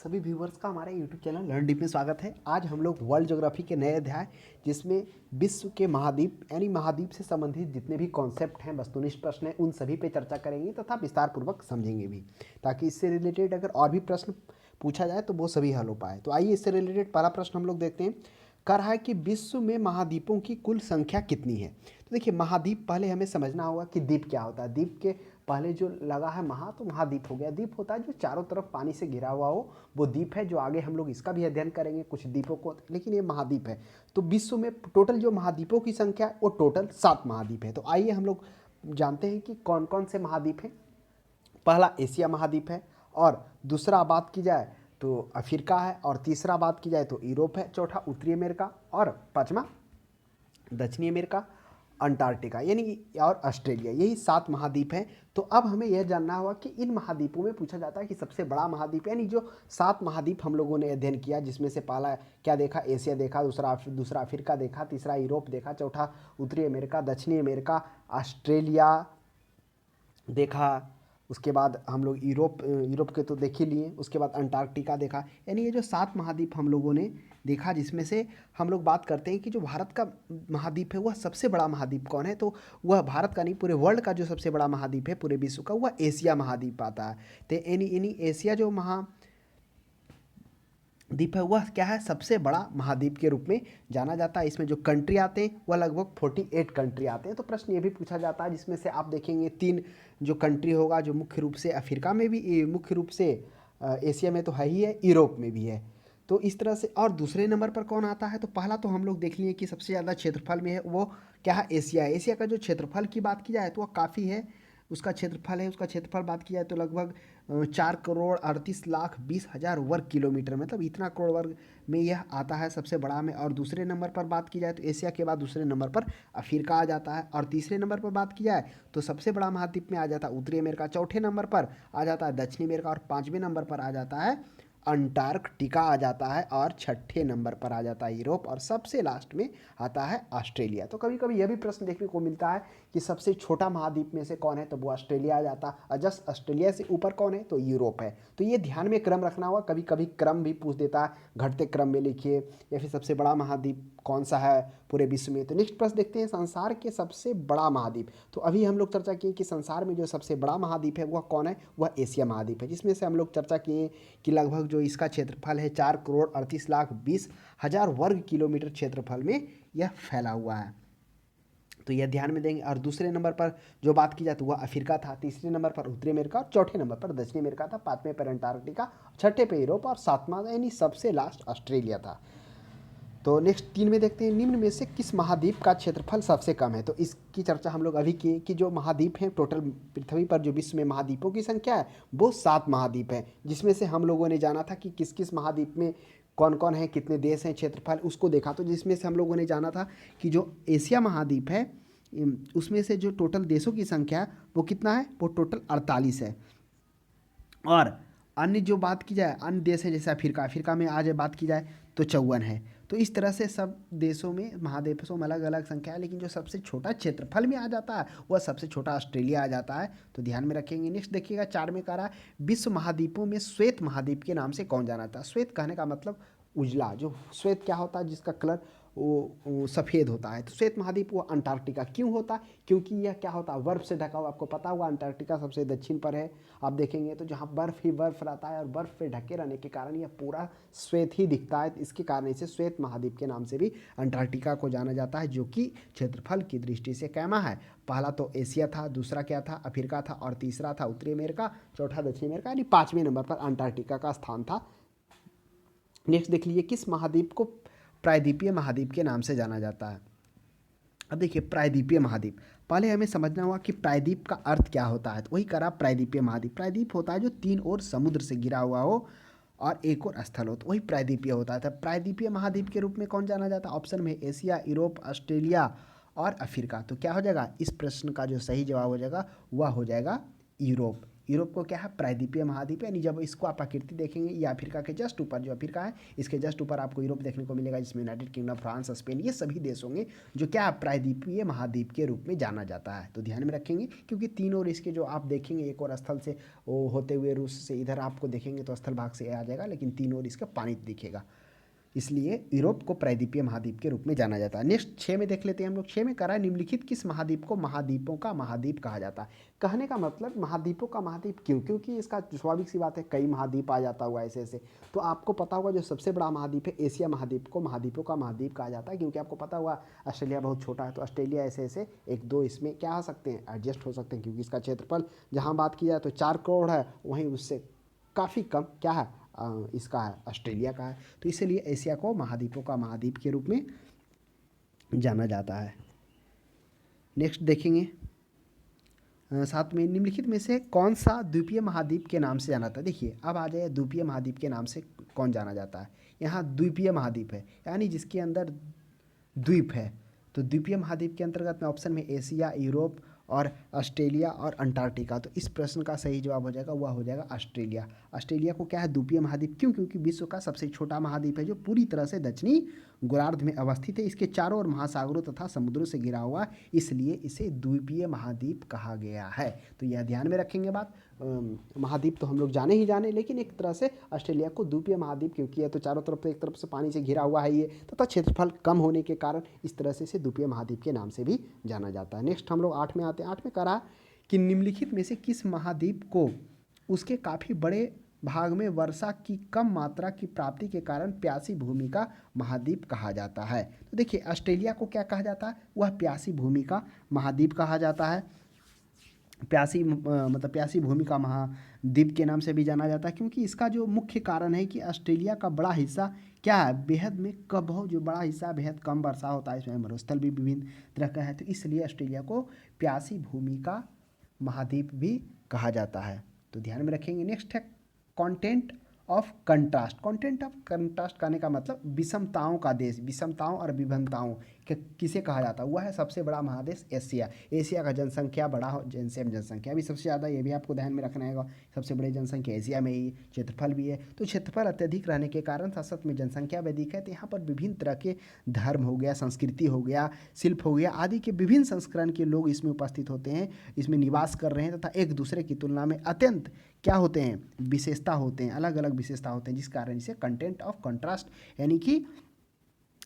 सभी व्यूवर्स का हमारे यूट्यूब चैनल लर्न डीप में स्वागत है। आज हम लोग वर्ल्ड ज्योग्राफी के नए अध्याय जिसमें विश्व के महाद्वीप यानी महाद्वीप से संबंधित जितने भी कॉन्सेप्ट हैं, वस्तुनिष्ठ प्रश्न हैं, उन सभी पे चर्चा करेंगे तथा विस्तार पूर्वक समझेंगे भी, ताकि इससे रिलेटेड अगर और भी प्रश्न पूछा जाए तो वो सभी हल हो पाए। तो आइए इससे रिलेटेड पहला प्रश्न हम लोग देखते हैं। कह रहा है कि विश्व में महाद्वीपों की कुल संख्या कितनी है। तो देखिए, महाद्वीप पहले हमें समझना होगा कि द्वीप क्या होता है। द्वीप के पहले जो लगा है महा, तो महाद्वीप हो गया। द्वीप होता है जो चारों तरफ पानी से घिरा हुआ हो, वो द्वीप है। जो आगे हम लोग इसका भी अध्ययन करेंगे कुछ द्वीपों को, लेकिन ये महाद्वीप है। तो विश्व में टोटल जो महाद्वीपों की संख्या है वो टोटल 7 महाद्वीप है। तो आइए हम लोग जानते हैं कि कौन कौन से महाद्वीप हैं। पहला एशिया महाद्वीप है, और दूसरा बात की जाए तो अफ्रीका है, और तीसरा बात की जाए तो यूरोप है, चौथा उत्तरी अमेरिका, और पांचवा दक्षिणी अमेरिका, अंटार्कटिका यानी और ऑस्ट्रेलिया। यही 7 महाद्वीप हैं। तो अब हमें यह जानना होगा कि इन महाद्वीपों में पूछा जाता है कि सबसे बड़ा महाद्वीप, यानी जो 7 महाद्वीप हम लोगों ने अध्ययन किया, जिसमें से पहला क्या देखा, एशिया देखा, दूसरा अफ्रीका देखा, तीसरा यूरोप देखा, चौथा उत्तरी अमेरिका, दक्षिणी अमेरिका, ऑस्ट्रेलिया देखा, उसके बाद हम लोग यूरोप के तो देख ही लिए, उसके बाद अंटार्कटिका देखा। यानी ये जो 7 महाद्वीप हम लोगों ने देखा, जिसमें से हम लोग बात करते हैं कि जो भारत का महाद्वीप है वह सबसे बड़ा महाद्वीप कौन है, तो वह भारत का नहीं, पूरे वर्ल्ड का जो सबसे बड़ा महाद्वीप है पूरे विश्व का, वह एशिया महाद्वीप आता है। तो यानी एशिया जो द्वीप है वह क्या है, सबसे बड़ा महाद्वीप के रूप में जाना जाता है। इसमें जो कंट्री आते हैं वह लगभग 48 कंट्री आते हैं। तो प्रश्न ये भी पूछा जाता है, जिसमें से आप देखेंगे 3 जो कंट्री होगा, जो मुख्य रूप से अफ्रीका में भी, मुख्य रूप से एशिया में तो है ही है, यूरोप में भी है। तो इस तरह से, और दूसरे नंबर पर कौन आता है, तो पहला तो हम लोग देख लिए कि सबसे ज़्यादा क्षेत्रफल में है वो क्या है, एशिया है। एशिया का जो क्षेत्रफल की बात की जाए तो वह काफ़ी है, उसका क्षेत्रफल है, उसका क्षेत्रफल बात की जाए तो लगभग 4,38,20,000 वर्ग किलोमीटर, मतलब इतना करोड़ वर्ग में यह आता है सबसे बड़ा में। और दूसरे नंबर पर बात की जाए तो एशिया के बाद दूसरे नंबर पर अफ्रीका आ जाता है, और तीसरे नंबर पर बात की जाए तो सबसे बड़ा महाद्वीप में आ जाता है उत्तरी अमेरिका, चौथे नंबर पर आ जाता है दक्षिणी अमेरिका, और 5वें नंबर पर आ जाता है अंटार्कटिका आ जाता है, और 6ठे नंबर पर आ जाता है यूरोप, और सबसे लास्ट में आता है ऑस्ट्रेलिया। तो कभी कभी यह भी प्रश्न देखने को मिलता है कि सबसे छोटा महाद्वीप में से कौन है, तो वो ऑस्ट्रेलिया आ जाता है, और जस्ट ऑस्ट्रेलिया से ऊपर कौन है, तो यूरोप है। तो ये ध्यान में क्रम रखना होगा, कभी कभी क्रम भी पूछ देता है, घटते क्रम में लिखिए, या फिर सबसे बड़ा महाद्वीप कौन सा है पूरे विश्व में। तो नेक्स्ट प्रश्न देखते हैं, संसार के सबसे बड़ा महाद्वीप। तो अभी हम लोग चर्चा किए कि संसार में जो सबसे बड़ा महाद्वीप है वह कौन है, वह एशिया महाद्वीप है, जिसमें से हम लोग चर्चा किए कि लगभग जो इसका क्षेत्रफल है 4,38,20,000 वर्ग किलोमीटर क्षेत्रफल में यह फैला हुआ है। तो यह ध्यान में देंगे। और दूसरे नंबर पर जो बात की जाए तो वह अफ्रीका था, तीसरे नंबर पर उत्तरी अमेरिका, और चौथे नंबर पर दक्षिणी अमेरिका था, 5वें पर अंटार्कटिका, 6ठे पे यूरोप, और 7वां यानी सबसे लास्ट ऑस्ट्रेलिया था। तो नेक्स्ट 3 में देखते हैं, निम्न में से किस महाद्वीप का क्षेत्रफल सबसे कम है। तो इसकी चर्चा हम लोग अभी किए कि जो महाद्वीप हैं, टोटल पृथ्वी पर जो विश्व में महाद्वीपों की संख्या है वो 7 महाद्वीप है, जिसमें से हम लोगों ने जाना था कि किस किस महाद्वीप में कौन कौन है, कितने देश हैं, क्षेत्रफल उसको देखा। तो जिसमें से हम लोगों ने जाना था कि जो एशिया महाद्वीप है उसमें से जो टोटल देशों की संख्या है वो कितना है, वो टोटल 48 है। और अन्य जो बात की जाए, अन्य देश है जैसे अफ्रीका में आज बात की जाए तो 54 है। तो इस तरह से सब देशों में, महाद्वीपों में अलग अलग संख्या है, लेकिन जो सबसे छोटा क्षेत्रफल में आ जाता है वह सबसे छोटा ऑस्ट्रेलिया आ जाता है। तो ध्यान में रखेंगे। नेक्स्ट देखिएगा, 4 में कह रहा है, विश्व महाद्वीपों में श्वेत महाद्वीप के नाम से कौन जाना था। श्वेत कहने का मतलब उजला, जो श्वेत क्या होता है, जिसका कलर वो सफ़ेद होता है। तो श्वेत महाद्वीप वो अंटार्कटिका क्यों होता है, क्योंकि यह क्या होता है, बर्फ़ से ढका हुआ। आपको पता होगा अंटार्कटिका सबसे दक्षिण पर है, आप देखेंगे तो जहाँ बर्फ़ ही बर्फ़ रहता है, और बर्फ़ पे ढके रहने के कारण यह पूरा श्वेत ही दिखता है। इसके कारण इसे श्वेत महाद्वीप के नाम से भी अंटार्कटिका को जाना जाता है, जो कि क्षेत्रफल की दृष्टि से कैमा है। पहला तो एशिया था, दूसरा क्या था, अफ्रीका था, और तीसरा था उत्तरी अमेरिका, चौथा दक्षिणी अमेरिका, यानी 5वें नंबर पर अंटार्कटिका का स्थान था। नेक्स्ट देख लीजिए, किस महाद्वीप को प्रायद्वीपीय महाद्वीप के नाम से जाना जाता है। अब देखिए, प्रायद्वीपीय महाद्वीप, पहले हमें समझना होगा कि प्रायद्वीप का अर्थ क्या होता है। तो वही करा प्रायद्वीपीय महाद्वीप। प्रायद्वीप होता है जो 3 ओर समुद्र से घिरा हुआ हो और एक और स्थल हो, तो वही प्रायद्वीपीय होता है। प्रायद्वीपीय महाद्वीप के रूप में कौन जाना जाता है, ऑप्शन में एशिया, यूरोप, ऑस्ट्रेलिया और अफ्रीका। तो क्या हो जाएगा, इस प्रश्न का जो सही जवाब हो जाएगा वह हो जाएगा यूरोप। यूरोप को क्या है, प्रायद्वीपीय महाद्वीप है। यानी जब इसको आप आकृति देखेंगे, ये अफ्रीका के जस्ट ऊपर, जो अफ्रीका है इसके जस्ट ऊपर आपको यूरोप देखने को मिलेगा, जिसमें यूनाइटेड किंगडम, फ्रांस, स्पेन, ये सभी देश होंगे जो क्या प्रायद्वीपीय महाद्वीप के रूप में जाना जाता है। तो ध्यान में रखेंगे, क्योंकि तीन और इसके जो आप देखेंगे, एक और स्थल से वो होते हुए रूस से इधर आपको देखेंगे तो स्थल भाग से आ जाएगा, लेकिन तीन और इसका पानी दिखेगा, इसलिए यूरोप को प्रायद्वीपीय महाद्वीप के रूप में जाना जाता है। नेक्स्ट 6 में देख लेते हैं हम लोग। 6 में कह रहा है निम्नलिखित किस महाद्वीप को महाद्वीपों का महाद्वीप कहा जाता है। कहने का मतलब महाद्वीपों का महाद्वीप क्यों, क्योंकि इसका स्वाभाविक सी बात है, कई महाद्वीप आ जाता हुआ ऐसे ऐसे। तो आपको पता होगा जो सबसे बड़ा महाद्वीप है एशिया महाद्वीप को महाद्वीपों का महाद्वीप कहा जाता है, क्योंकि आपको पता हुआ ऑस्ट्रेलिया बहुत छोटा है, तो ऑस्ट्रेलिया ऐसे ऐसे एक दो इसमें क्या आ सकते हैं, एडजस्ट हो सकते हैं, क्योंकि इसका क्षेत्रफल जहाँ बात की जाए तो 4 करोड़ है, वहीं उससे काफ़ी कम क्या है इसका है, ऑस्ट्रेलिया का है। तो इसलिए एशिया को महाद्वीपों का महाद्वीप के रूप में जाना जाता है। नेक्स्ट देखेंगे 7 में निम्नलिखित में से कौन सा द्वीपीय महाद्वीप के नाम से जाना जाता है। देखिए अब आ जाए द्वीपीय महाद्वीप के नाम से कौन जाना जाता है। यहाँ द्वीपीय महाद्वीप है, यानी जिसके अंदर द्वीप है। तो द्वीपीय महाद्वीप के अंतर्गत में ऑप्शन में एशिया, यूरोप और ऑस्ट्रेलिया और अंटार्कटिका। तो इस प्रश्न का सही जवाब हो जाएगा, वह हो जाएगा ऑस्ट्रेलिया। ऑस्ट्रेलिया को क्या है द्वीपीय महाद्वीप क्यों, क्योंकि विश्व का सबसे छोटा महाद्वीप है, जो पूरी तरह से दक्षिणी गोलार्ध में अवस्थित है। इसके चारों ओर महासागरों तथा समुद्रों से घिरा हुआ, इसलिए इसे द्वीपीय महाद्वीप कहा गया है। तो यह ध्यान में रखेंगे बात। महाद्वीप तो हम लोग जाने ही जाने, लेकिन एक तरह से ऑस्ट्रेलिया को द्वीपीय महाद्वीप क्योंकि है, तो चारों तरफ से एक तरफ से पानी से घिरा हुआ है ये, तथा क्षेत्रफल कम होने के कारण इस तरह से इसे द्वीपीय महाद्वीप के नाम से भी जाना जाता है। नेक्स्ट हम लोग 8 में आते हैं। 8 में कहा कि निम्नलिखित में से किस महाद्वीप को उसके काफ़ी बड़े भाग में वर्षा की कम मात्रा की प्राप्ति के कारण प्यासी भूमि का महाद्वीप कहा जाता है। तो देखिए ऑस्ट्रेलिया को क्या कहा जाता है, वह प्यासी भूमि का महाद्वीप कहा जाता है। प्यासी मतलब प्यासी भूमि का महाद्वीप के नाम से भी जाना जाता है, क्योंकि इसका जो मुख्य कारण है कि ऑस्ट्रेलिया का बड़ा हिस्सा क्या है, बेहद में कब हो, जो बड़ा हिस्सा बेहद कम वर्षा होता है, इसमें मरुस्थल भी विभिन्न तरह का है, तो इसलिए ऑस्ट्रेलिया को प्यासी भूमि का महाद्वीप भी कहा जाता है। तो ध्यान में रखेंगे। नेक्स्ट है content of contrast. Content of contrast कहने का मतलब विषमताओं का देश, विषमताओं और विभिन्नताओं किसे कहा जाता है, वह है सबसे बड़ा महादेश एशिया। एशिया का जनसंख्या बड़ा हो, जनसंख्या भी सबसे ज़्यादा, ये भी आपको ध्यान में रखना है। सबसे बड़ी जनसंख्या एशिया में ही, क्षेत्रफल भी है। तो क्षेत्रफल अत्यधिक रहने के कारण साथ में जनसंख्या भी अधिक है, तो यहाँ पर विभिन्न तरह के धर्म हो गया, संस्कृति हो गया, शिल्प हो गया आदि के विभिन्न संस्करण के लोग इसमें उपस्थित होते हैं, इसमें निवास कर रहे हैं, तथा एक दूसरे की तुलना में अत्यंत क्या होते हैं, विशेषता होते हैं, अलग अलग विशेषता होते हैं, जिस कारण इसे कंटेंट ऑफ कंट्रास्ट यानी कि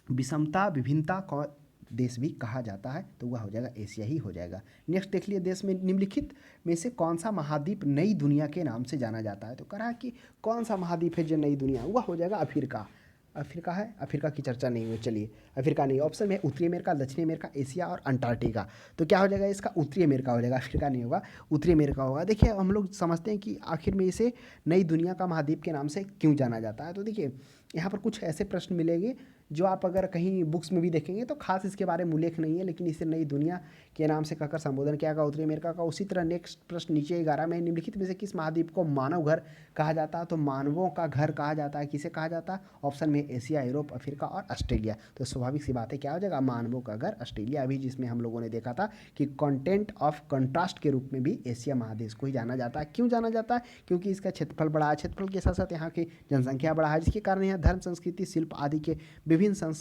विषमता विभिन्नता का देश भी कहा जाता है। तो वह हो जाएगा एशिया ही हो जाएगा। नेक्स्ट देख लिए देश में निम्नलिखित में से कौन सा महाद्वीप नई दुनिया के नाम से जाना जाता है। तो कह रहा है कि कौन सा महाद्वीप है जो नई दुनिया, वह हो जाएगा अफ्रीका। अफ्रीका है, अफ्रीका की चर्चा नहीं हुई, चलिए अफ्रीका नहीं। ऑप्शन में उत्तरी अमेरिका, दक्षिणी अमेरिका, एशिया और अंटार्कटिका। तो क्या हो जाएगा इसका, उत्तरी अमेरिका हो जाएगा, अफ्रीका नहीं होगा, उत्तरी अमेरिका होगा। देखिए हम लोग समझते हैं कि आखिर में इसे नई दुनिया का महाद्वीप के नाम से क्यों जाना जाता है। तो देखिए यहाँ पर कुछ ऐसे प्रश्न मिलेंगे जो आप अगर कहीं बुक्स में भी देखेंगे तो खास इसके बारे में उल्लेख नहीं है, लेकिन इसे नई दुनिया के नाम से कहकर संबोधन किया गया उत्तरी अमेरिका का। उसी तरह नेक्स्ट प्रश्न नीचे 11 में निम्नलिखित में से किस महाद्वीप को मानव घर कहा जाता है। तो मानवों का घर कहा जाता है, किसे कहा जाता है, ऑप्शन में एशिया, यूरोप, अफ्रीका और ऑस्ट्रेलिया। तो स्वाभाविक सी बात है क्या हो जाएगा, मानवों का घर ऑस्ट्रेलिया। अभी जिसमें हम लोगों ने देखा था कि कंटेंट ऑफ कंट्रास्ट के रूप में भी एशिया महादेश को ही जाना जाता है। क्यों जाना जाता है, क्योंकि इसका क्षेत्रफल बड़ा है, क्षेत्रफल के साथ साथ यहाँ की जनसंख्या बड़ा है, जिसके कारण यहाँ धर्म, संस्कृति, शिल्प आदि के विभिन्न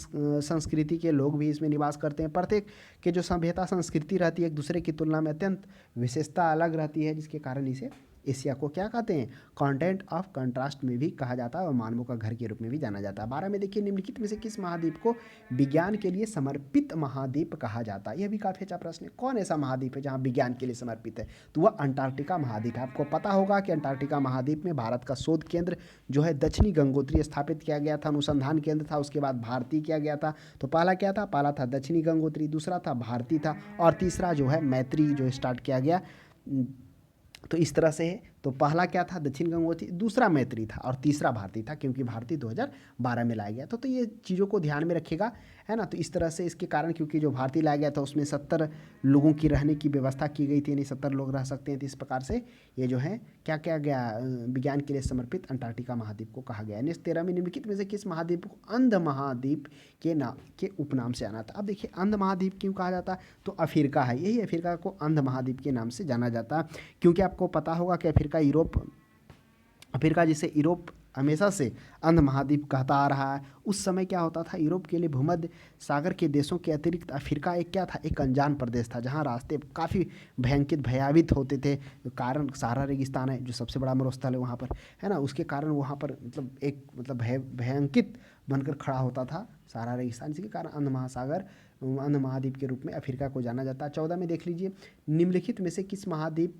संस्कृति के लोग भी इसमें निवास करते हैं। प्रत्येक के जो सभ्यता संस्कृति रहती है एक दूसरे की तुलना में अत्यंत विशेषता अलग रहती है, जिसके कारण इसे एशिया को क्या कहते हैं, कंटेंट ऑफ कंट्रास्ट में भी कहा जाता है और मानवों का घर के रूप में भी जाना जाता है। 12 में देखिए निम्नलिखित में से किस महाद्वीप को विज्ञान के लिए समर्पित महाद्वीप कहा जाता है। यह भी काफ़ी अच्छा प्रश्न है, कौन ऐसा महाद्वीप है जहाँ विज्ञान के लिए समर्पित है, तो वह अंटार्कटिका महाद्वीप है। आपको पता होगा कि अंटार्कटिका महाद्वीप में भारत का शोध केंद्र जो है दक्षिणी गंगोत्री स्थापित किया गया था, अनुसंधान केंद्र था, उसके बाद भारती किया गया था। तो पहला क्या था, पहला था दक्षिणी गंगोत्री, दूसरा था भारती था, और तीसरा जो है मैत्री जो स्टार्ट किया गया। तो इस तरह से है, तो पहला क्या था, दक्षिण गंगोत्री, दूसरा मैत्री था और तीसरा भारती था, क्योंकि भारती 2012 में लाया गया था। तो ये चीज़ों को ध्यान में रखिएगा, है ना। तो इस तरह से इसके कारण, क्योंकि जो भारती लाया गया था उसमें 70 लोगों की रहने की व्यवस्था की गई थी, यानी 70 लोग रह सकते हैं। तो इस प्रकार से ये जो है क्या क्या गया, विज्ञान के लिए समर्पित अंटार्कटिका महाद्वीप को कहा गया। नेक्स्ट 13 में निम्नलिखित में से किस महाद्वीप को अंध महाद्वीप के नाम के उपनाम से आना था। अब देखिए अंध महाद्वीप क्यों कहा जाता है, तो अफ्रीका है, यही अफ्रीका को अंध महाद्वीप के नाम से जाना जाता है, क्योंकि आपको पता होगा कि अफ्रीका अफ्रीका जिसे यूरोप हमेशा से अंध महाद्वीप कहता आ रहा है, उस समय क्या होता था, यूरोप के लिए भूमध्य सागर के देशों के अतिरिक्त अफ्रीका एक क्या था, एक अनजान प्रदेश था, जहाँ रास्ते काफ़ी भयावित होते थे। कारण सहारा रेगिस्तान है जो सबसे बड़ा मरुस्थल है वहाँ पर, है ना, उसके कारण वहाँ पर मतलब एक मतलब भयंकित बनकर खड़ा होता था सहारा रेगिस्तान। इसी के कारण अंध महाद्वीप के रूप में अफ्रीका को जाना जाता है। 14 में देख लीजिए, निम्नलिखित में से किस महाद्वीप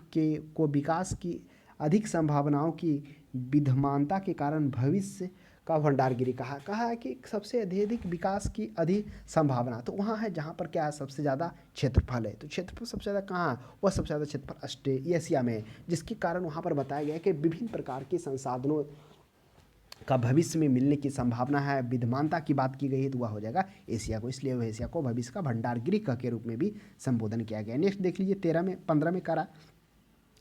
को विकास की अधिक संभावनाओं की विद्यमानता के कारण भविष्य का भंडारगिरी कहा है कि सबसे अधिक विकास की अधिक संभावना तो वहाँ है जहाँ पर क्या है, सबसे ज़्यादा क्षेत्रफल है। तो क्षेत्रफल सबसे ज़्यादा कहाँ है, वह सबसे ज़्यादा क्षेत्रफल एशिया में है, जिसके कारण वहाँ पर बताया गया है कि विभिन्न प्रकार के संसाधनों का भविष्य में मिलने की संभावना है। विद्यमानता की बात की गई है तो वह हो जाएगा एशिया को, इसलिए वह एशिया को भविष्य का भंडारगृह के रूप में भी संबोधन किया गया। नेक्स्ट देख लीजिए 15 में करा,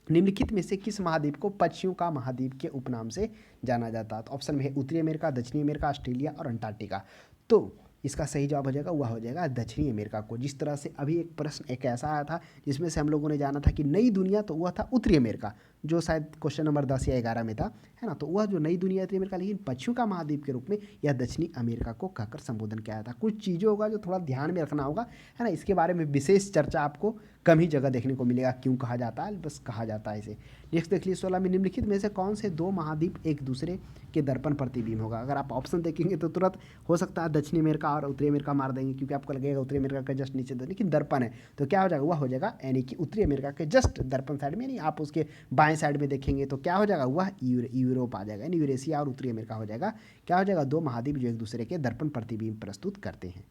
निम्नलिखित में से किस महाद्वीप को पक्षियों का महाद्वीप के उपनाम से जाना जाता है। तो ऑप्शन में है उत्तरी अमेरिका, दक्षिणी अमेरिका, ऑस्ट्रेलिया और अंटार्कटिका। तो इसका सही जवाब हो जाएगा, वह हो जाएगा दक्षिणी अमेरिका को। जिस तरह से अभी एक प्रश्न एक ऐसा आया था जिसमें से हम लोगों ने जाना था कि नई दुनिया, तो वह था उत्तरी अमेरिका, जो शायद क्वेश्चन नंबर 10 या 11 में था, है ना। तो वह जो नई दुनिया उत्तरी अमेरिका, लेकिन पक्षियों का महाद्वीप के रूप में यह दक्षिणी अमेरिका को कहकर संबोधन किया था। कुछ चीज़ों होगा जो थोड़ा ध्यान में रखना होगा, है ना, इसके बारे में विशेष चर्चा आपको कम ही जगह देखने को मिलेगा, क्यों कहा जाता है, बस कहा जाता है इसे। नेक्स्ट देख लीजिए 16 में, निम्नलिखित में से कौन से दो महाद्वीप एक दूसरे के दर्पण प्रतिबिंब होगा। अगर आप ऑप्शन देखेंगे तो तुरंत हो सकता है दक्षिणी अमेरिका और उत्तरी अमेरिका मार देंगे, क्योंकि आपको लगेगा उत्तरी अमेरिका का जस्ट नीचे, लेकिन दर्पण है तो क्या हो जाएगा, वह हो जाएगा यानी कि उत्तरी अमेरिका के जस्ट दर्पण साइड में, यानी आप उसके बाएं साइड में देखेंगे तो क्या हो जाएगा, वह यूरोप आ जाएगा, यानी यूरेशिया और उत्तरी अमेरिका हो जाएगा। क्या हो जाएगा, दो महाद्वीप जो एक दूसरे के दर्पण प्रतिबिंब प्रस्तुत करते हैं।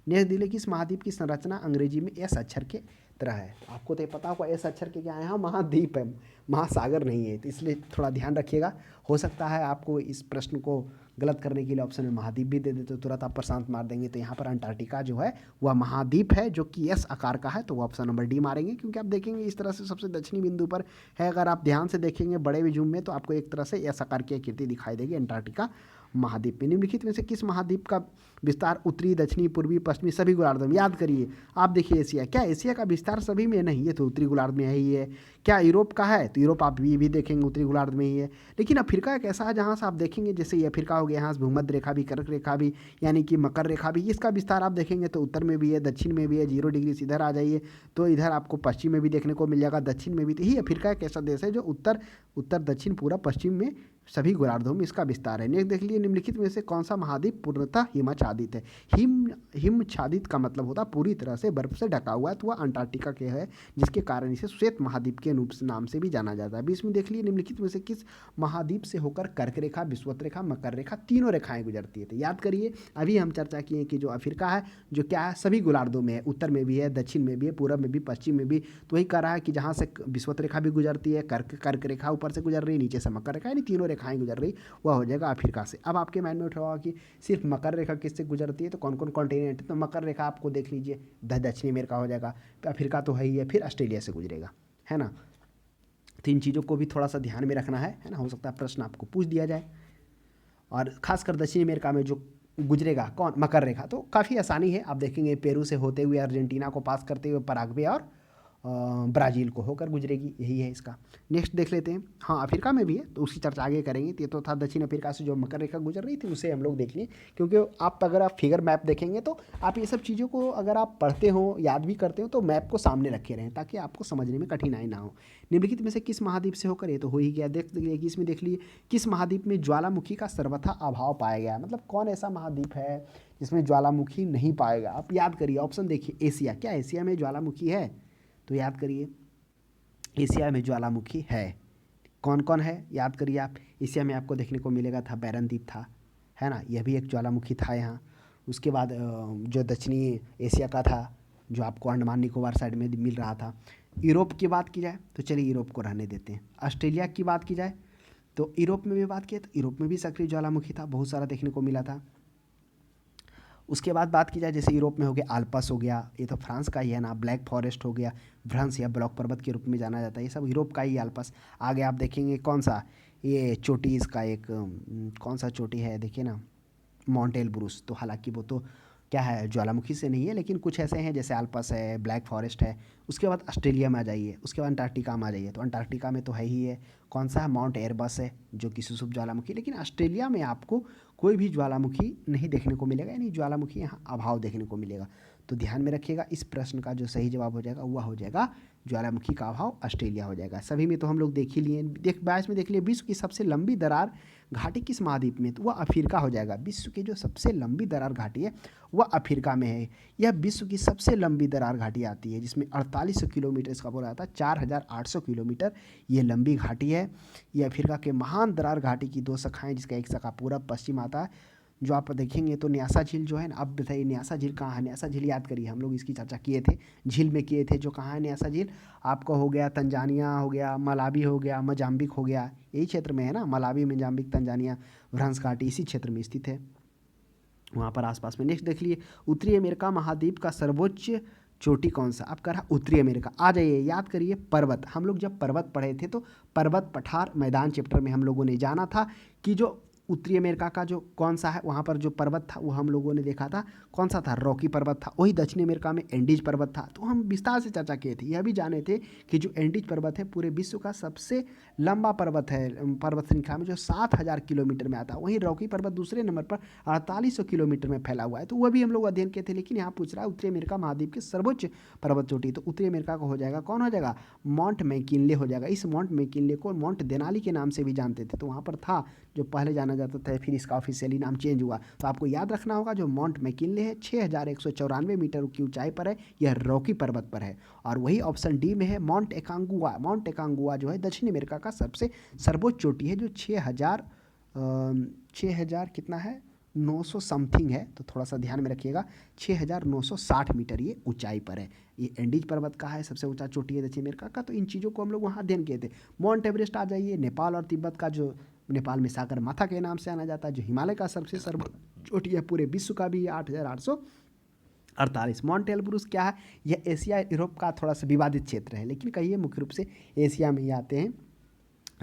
नेक्स्ट दिले कि इस महाद्वीप की संरचना अंग्रेजी में एस अक्षर के तरह है। आपको तो पता होगा एस अक्षर के क्या है, यहाँ महाद्वीप है, महासागर नहीं है, तो इसलिए थोड़ा ध्यान रखिएगा। हो सकता है आपको इस प्रश्न को गलत करने के लिए ऑप्शन में महाद्वीप भी दे दे तो तुरंत आप प्रशांत मार देंगे। तो यहाँ पर अंटार्कटिका जो है वह महाद्वीप है जो कि एस आकार का है, तो वो ऑप्शन नंबर डी मारेंगे, क्योंकि आप देखेंगे इस तरह से सबसे दक्षिणी बिंदु पर है। अगर आप ध्यान से देखेंगे बड़े भी जूम में तो आपको एक तरह से एस आकार की आकृति दिखाई देगी अंटार्कटिका महाद्वीप में। निम्नलिखित में से किस महाद्वीप का विस्तार उत्तरी, दक्षिणी, पूर्वी, पश्चिमी सभी गोलार्ध में, याद करिए आप देखिए एशिया, क्या एशिया का विस्तार सभी में नहीं, ये तो उत्तरी गोलार्ध में ही है। क्या यूरोप का है, तो यूरोप आप भी देखेंगे उत्तरी गोलार्ध में ही है। लेकिन अफ्रीका एक ऐसा है जहाँ से आप देखेंगे, जैसे ये अफ्रीका हो गया, यहाँ से भूमध्य रेखा भी, कर्क रेखा भी, यानी कि मकर रेखा भी, इसका विस्तार आप देखेंगे तो उत्तर में भी है, दक्षिण में भी है। 0 डिग्री से इधर आ जाइए तो इधर आपको पश्चिम में भी देखने को मिल जाएगा, दक्षिण में भी। तो यही अफ्रीका एक ऐसा देश है जो उत्तर, दक्षिण, पूरा, पश्चिम में सभी गोलार्धों में इसका विस्तार है। नेक्स्ट देख लीजिए, निम्नलिखित में से कौन सा महाद्वीप पूर्णतः हिमाच्छादित है। हिमच्छादित का मतलब होता है पूरी तरह से बर्फ से ढका हुआ है, तो वह अंटार्कटिका के है, जिसके कारण इसे श्वेत महाद्वीप के नाम से भी जाना जाता है। 20 में देख लीजिए, निम्नलिखित में से किस महाद्वीप से होकर कर्क रेखा, विषुवत रेखा, मकर रेखा तीनों रेखाएं गुजरती है। तो याद करिए अभी हम चर्चा किए कि जो अफ्रीका है जो क्या है सभी गोलार्धों में है, उत्तर में भी है, दक्षिण में भी है, पूर्व में भी, पश्चिम में भी। तो वही कह रहा है कि जहाँ से विषुवत रेखा भी गुजरती है, कर्क रेखा ऊपर से गुजर रही, नीचे से मकर रेखा, यानी तीनों रेखाएं गुजर रही, वह हो जाएगा अफ्रीका से। अब आपके माइंड में उठा होगा कि सिर्फ मकर रेखा किससे गुजरती है, तो कौन कौन कॉन्टिनेंट है, तो मकर रेखा आपको देख लीजिए दक्षिणी अमेरिका हो जाएगा, अफ्रीका तो है ही है, फिर ऑस्ट्रेलिया से गुजरेगा, है ना। तो इन चीज़ों को भी थोड़ा सा ध्यान में रखना है ना, हो सकता है प्रश्न आपको पूछ दिया जाए। और खासकर दक्षिणी अमेरिका में जो गुजरेगा कौन, मकर रेखा, तो काफ़ी आसानी है। आप देखेंगे पेरू से होते हुए अर्जेंटीना को पास करते हुए पराग्वे और ब्राज़ील को होकर गुजरेगी, यही है इसका। नेक्स्ट देख लेते हैं, हाँ अफ्रीका में भी है तो उसकी चर्चा आगे करेंगे। ये तो था दक्षिण अफ्रीका से जो मकर रेखा गुजर रही थी, उसे हम लोग देख लिए, क्योंकि आप अगर आप फिगर मैप देखेंगे तो आप ये सब चीज़ों को अगर आप पढ़ते हो, याद भी करते हो, तो मैप को सामने रखे रहें ताकि आपको समझने में कठिनाई ना हो। निम्नलिखित में से किस महाद्वीप से होकर, ये तो हो ही गया, देख लीजिए इसमें देख लिए किस महाद्वीप में ज्वालामुखी का सर्वथा अभाव पाया गया, मतलब कौन ऐसा महाद्वीप है जिसमें ज्वालामुखी नहीं पाएगा। आप याद करिए, ऑप्शन देखिए, एशिया, क्या एशिया में ज्वालामुखी है, तो याद करिए एशिया में ज्वालामुखी है, कौन कौन है याद करिए आप। एशिया में आपको देखने को मिलेगा था बैरन द्वीप था, है ना, यह भी एक ज्वालामुखी था यहाँ। उसके बाद जो दक्षिणी एशिया का था जो आपको अंडमान निकोबार साइड में मिल रहा था। यूरोप की बात की जाए तो चलिए यूरोप को रहने देते हैं। ऑस्ट्रेलिया की बात की जाए तो यूरोप में भी बात की तो यूरोप में भी सक्रिय ज्वालामुखी था, बहुत सारा देखने को मिला था। उसके बाद बात की जाए जैसे यूरोप में हो गया आल्पस हो गया, ये तो फ्रांस का ही है ना, ब्लैक फॉरेस्ट हो गया, भ्रंश या ब्लॉक पर्वत के रूप में जाना जाता है, ये सब यूरोप का ही आल्पस। आगे आप देखेंगे कौन सा, ये चोटी इसका एक कौन सा चोटी है देखिए ना, माउंट एलब्रूस, तो हालांकि वो तो क्या है, ज्वालामुखी से नहीं है, लेकिन कुछ ऐसे हैं जैसे आल्पस है, ब्लैक फॉरेस्ट है। उसके बाद ऑस्ट्रेलिया में आ जाइए, उसके बाद अंटार्कटिका में आ जाइए। तो अंटार्कटिका में तो है ही है, कौन सा है, माउंट एयरबस है जो कि सुसुप्त ज्वालामुखी। लेकिन ऑस्ट्रेलिया में आपको कोई भी ज्वालामुखी नहीं देखने को मिलेगा, यानी ज्वालामुखी यहाँ अभाव देखने को मिलेगा। तो ध्यान में रखिएगा, इस प्रश्न का जो सही जवाब हो जाएगा वह हो जाएगा ज्वालामुखी का अभाव, ऑस्ट्रेलिया हो जाएगा। सभी में तो हम लोग देख ही लिए, 22 में देख लिए विश्व की सबसे लंबी दरार घाटी किस महाद्वीप में, तो वह अफ्रीका हो जाएगा। विश्व की जो सबसे लंबी दरार घाटी है वह अफ्रीका में है। यह विश्व की सबसे लंबी दरार घाटी आती है, जिसमें 4800 किलोमीटर इसका बोला जाता है, 4800 किलोमीटर ये लंबी घाटी है। ये अफ्रीका के महान दरार घाटी की दो शाखाएं, जिसका एक शाखा पूरब पश्चिम आता है। जो आप देखेंगे तो न्यासा झील जो है ना, अब बताइए न्यासा झील कहाँ है। न्यासा झील याद करिए, हम लोग इसकी चर्चा किए थे, झील में किए थे। जो कहाँ है न्यासा झील, आपका हो गया तंजानिया हो गया, मलावी हो गया, मोजाम्बिक हो गया, यही क्षेत्र में है ना। मलावी, मोजाम्बिक, तंजानिया, भ्रंश घाटी इसी क्षेत्र में स्थित है, वहाँ पर आसपास में। नेक्स्ट देख लिए, उत्तरी अमेरिका महाद्वीप का सर्वोच्च चोटी कौन सा, अब कह रहा उत्तरी अमेरिका। आ जाइए, याद करिए पर्वत। हम लोग जब पर्वत पढ़े थे तो पर्वत, पठार, मैदान चैप्टर में हम लोगों ने जाना था कि जो उत्तरी अमेरिका का जो कौन सा है, वहाँ पर जो पर्वत था वो हम लोगों ने देखा था कौन सा था, रॉकी पर्वत था। वही दक्षिण अमेरिका में एंडीज पर्वत था। तो हम विस्तार से चर्चा किए थे, यह भी जाने थे कि जो एंडीज पर्वत है पूरे विश्व का सबसे लंबा पर्वत है, पर्वत श्रृंखला में, जो 7000 किलोमीटर में आता है। वहीं रॉकी पर्वत दूसरे नंबर पर 4800 किलोमीटर में फैला हुआ है। तो वह भी हम लोग अध्ययन किए थे। लेकिन यहाँ पूछ रहा है उत्तरी अमेरिका महाद्वीप की सर्वोच्च पर्वत चोटी, तो उत्तरी अमेरिका का हो जाएगा, कौन हो जाएगा, माउंट मैकिनले हो जाएगा। इस माउंट मैकिनले को माउंट देनाली के नाम से भी जानते थे। तो वहाँ पर था जो पहले जाना जाता था, फिर इसका ऑफिशियली नाम चेंज हुआ। तो आपको याद रखना होगा, जो माउंट मैकिनले है 6194 मीटर की ऊंचाई पर है, यह रॉकी पर्वत पर है। और वही ऑप्शन डी में है माउंट एकांगुआ। माउंट एकांगुआ जो है दक्षिण अमेरिका का सबसे सर्वोच्च चोटी है, जो 6000 कितना है, 900 समथिंग है। तो थोड़ा सा ध्यान में रखिएगा, 6960 मीटर ये ऊंचाई पर है। ये एंडीज पर्वत का है, सबसे ऊंचा चोटी है दक्षिण अमेरिका का। तो इन चीज़ों को हम लोग वहाँ अध्ययन किए थे। माउंट एवरेस्ट आ जाइए, नेपाल और तिब्बत का, जो नेपाल में सागर माथा के नाम से आना जाता है, जो हिमालय का सबसे सर्वोच्च चोटी है पूरे विश्व का भी, 8848। माउंट एल्ब्रूस क्या है, यह एशिया यूरोप का थोड़ा सा विवादित क्षेत्र है, लेकिन कहिए मुख्य रूप से एशिया में ही आते हैं।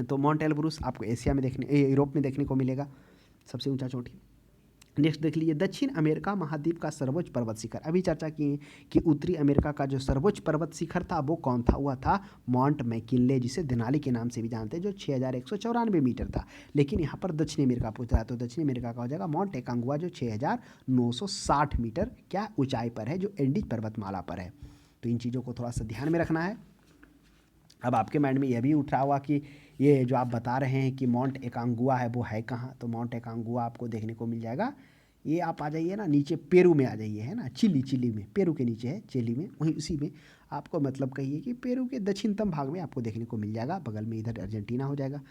तो माउंट एल्ब्रूस आपको एशिया में यूरोप में देखने को मिलेगा, सबसे ऊंचा चोटी। नेक्स्ट देख लीजिए, दक्षिण अमेरिका महाद्वीप का सर्वोच्च पर्वत शिखर। अभी चर्चा की कि उत्तरी अमेरिका का जो सर्वोच्च पर्वत शिखर था वो कौन था, वह था माउंट मैकिनले, जिसे देनाली के नाम से भी जानते हैं, जो 6194 मीटर था। लेकिन यहाँ पर दक्षिण अमेरिका पूछ रहा है, तो दक्षिण अमेरिका का हो जाएगा माउंट एकांगुआ, जो 6960 मीटर क्या ऊंचाई पर है, जो एंडीज पर्वतमाला पर है। तो इन चीज़ों को थोड़ा सा ध्यान में रखना है। अब आपके माइंड में यह भी उठ रहा होगा कि ये जो आप बता रहे हैं कि माउंट एकांगुआ है, वो है कहाँ। तो माउंट एकांगुआ आपको देखने को मिल जाएगा, ये आप आ जाइए ना नीचे, पेरू में आ जाइए, है ना, चिली में, पेरू के नीचे है, चिली में, वहीं उसी में आपको मतलब कहिए कि पेरू के दक्षिणतम भाग में आपको देखने को मिल जाएगा, बगल में इधर अर्जेंटीना हो जाएगा।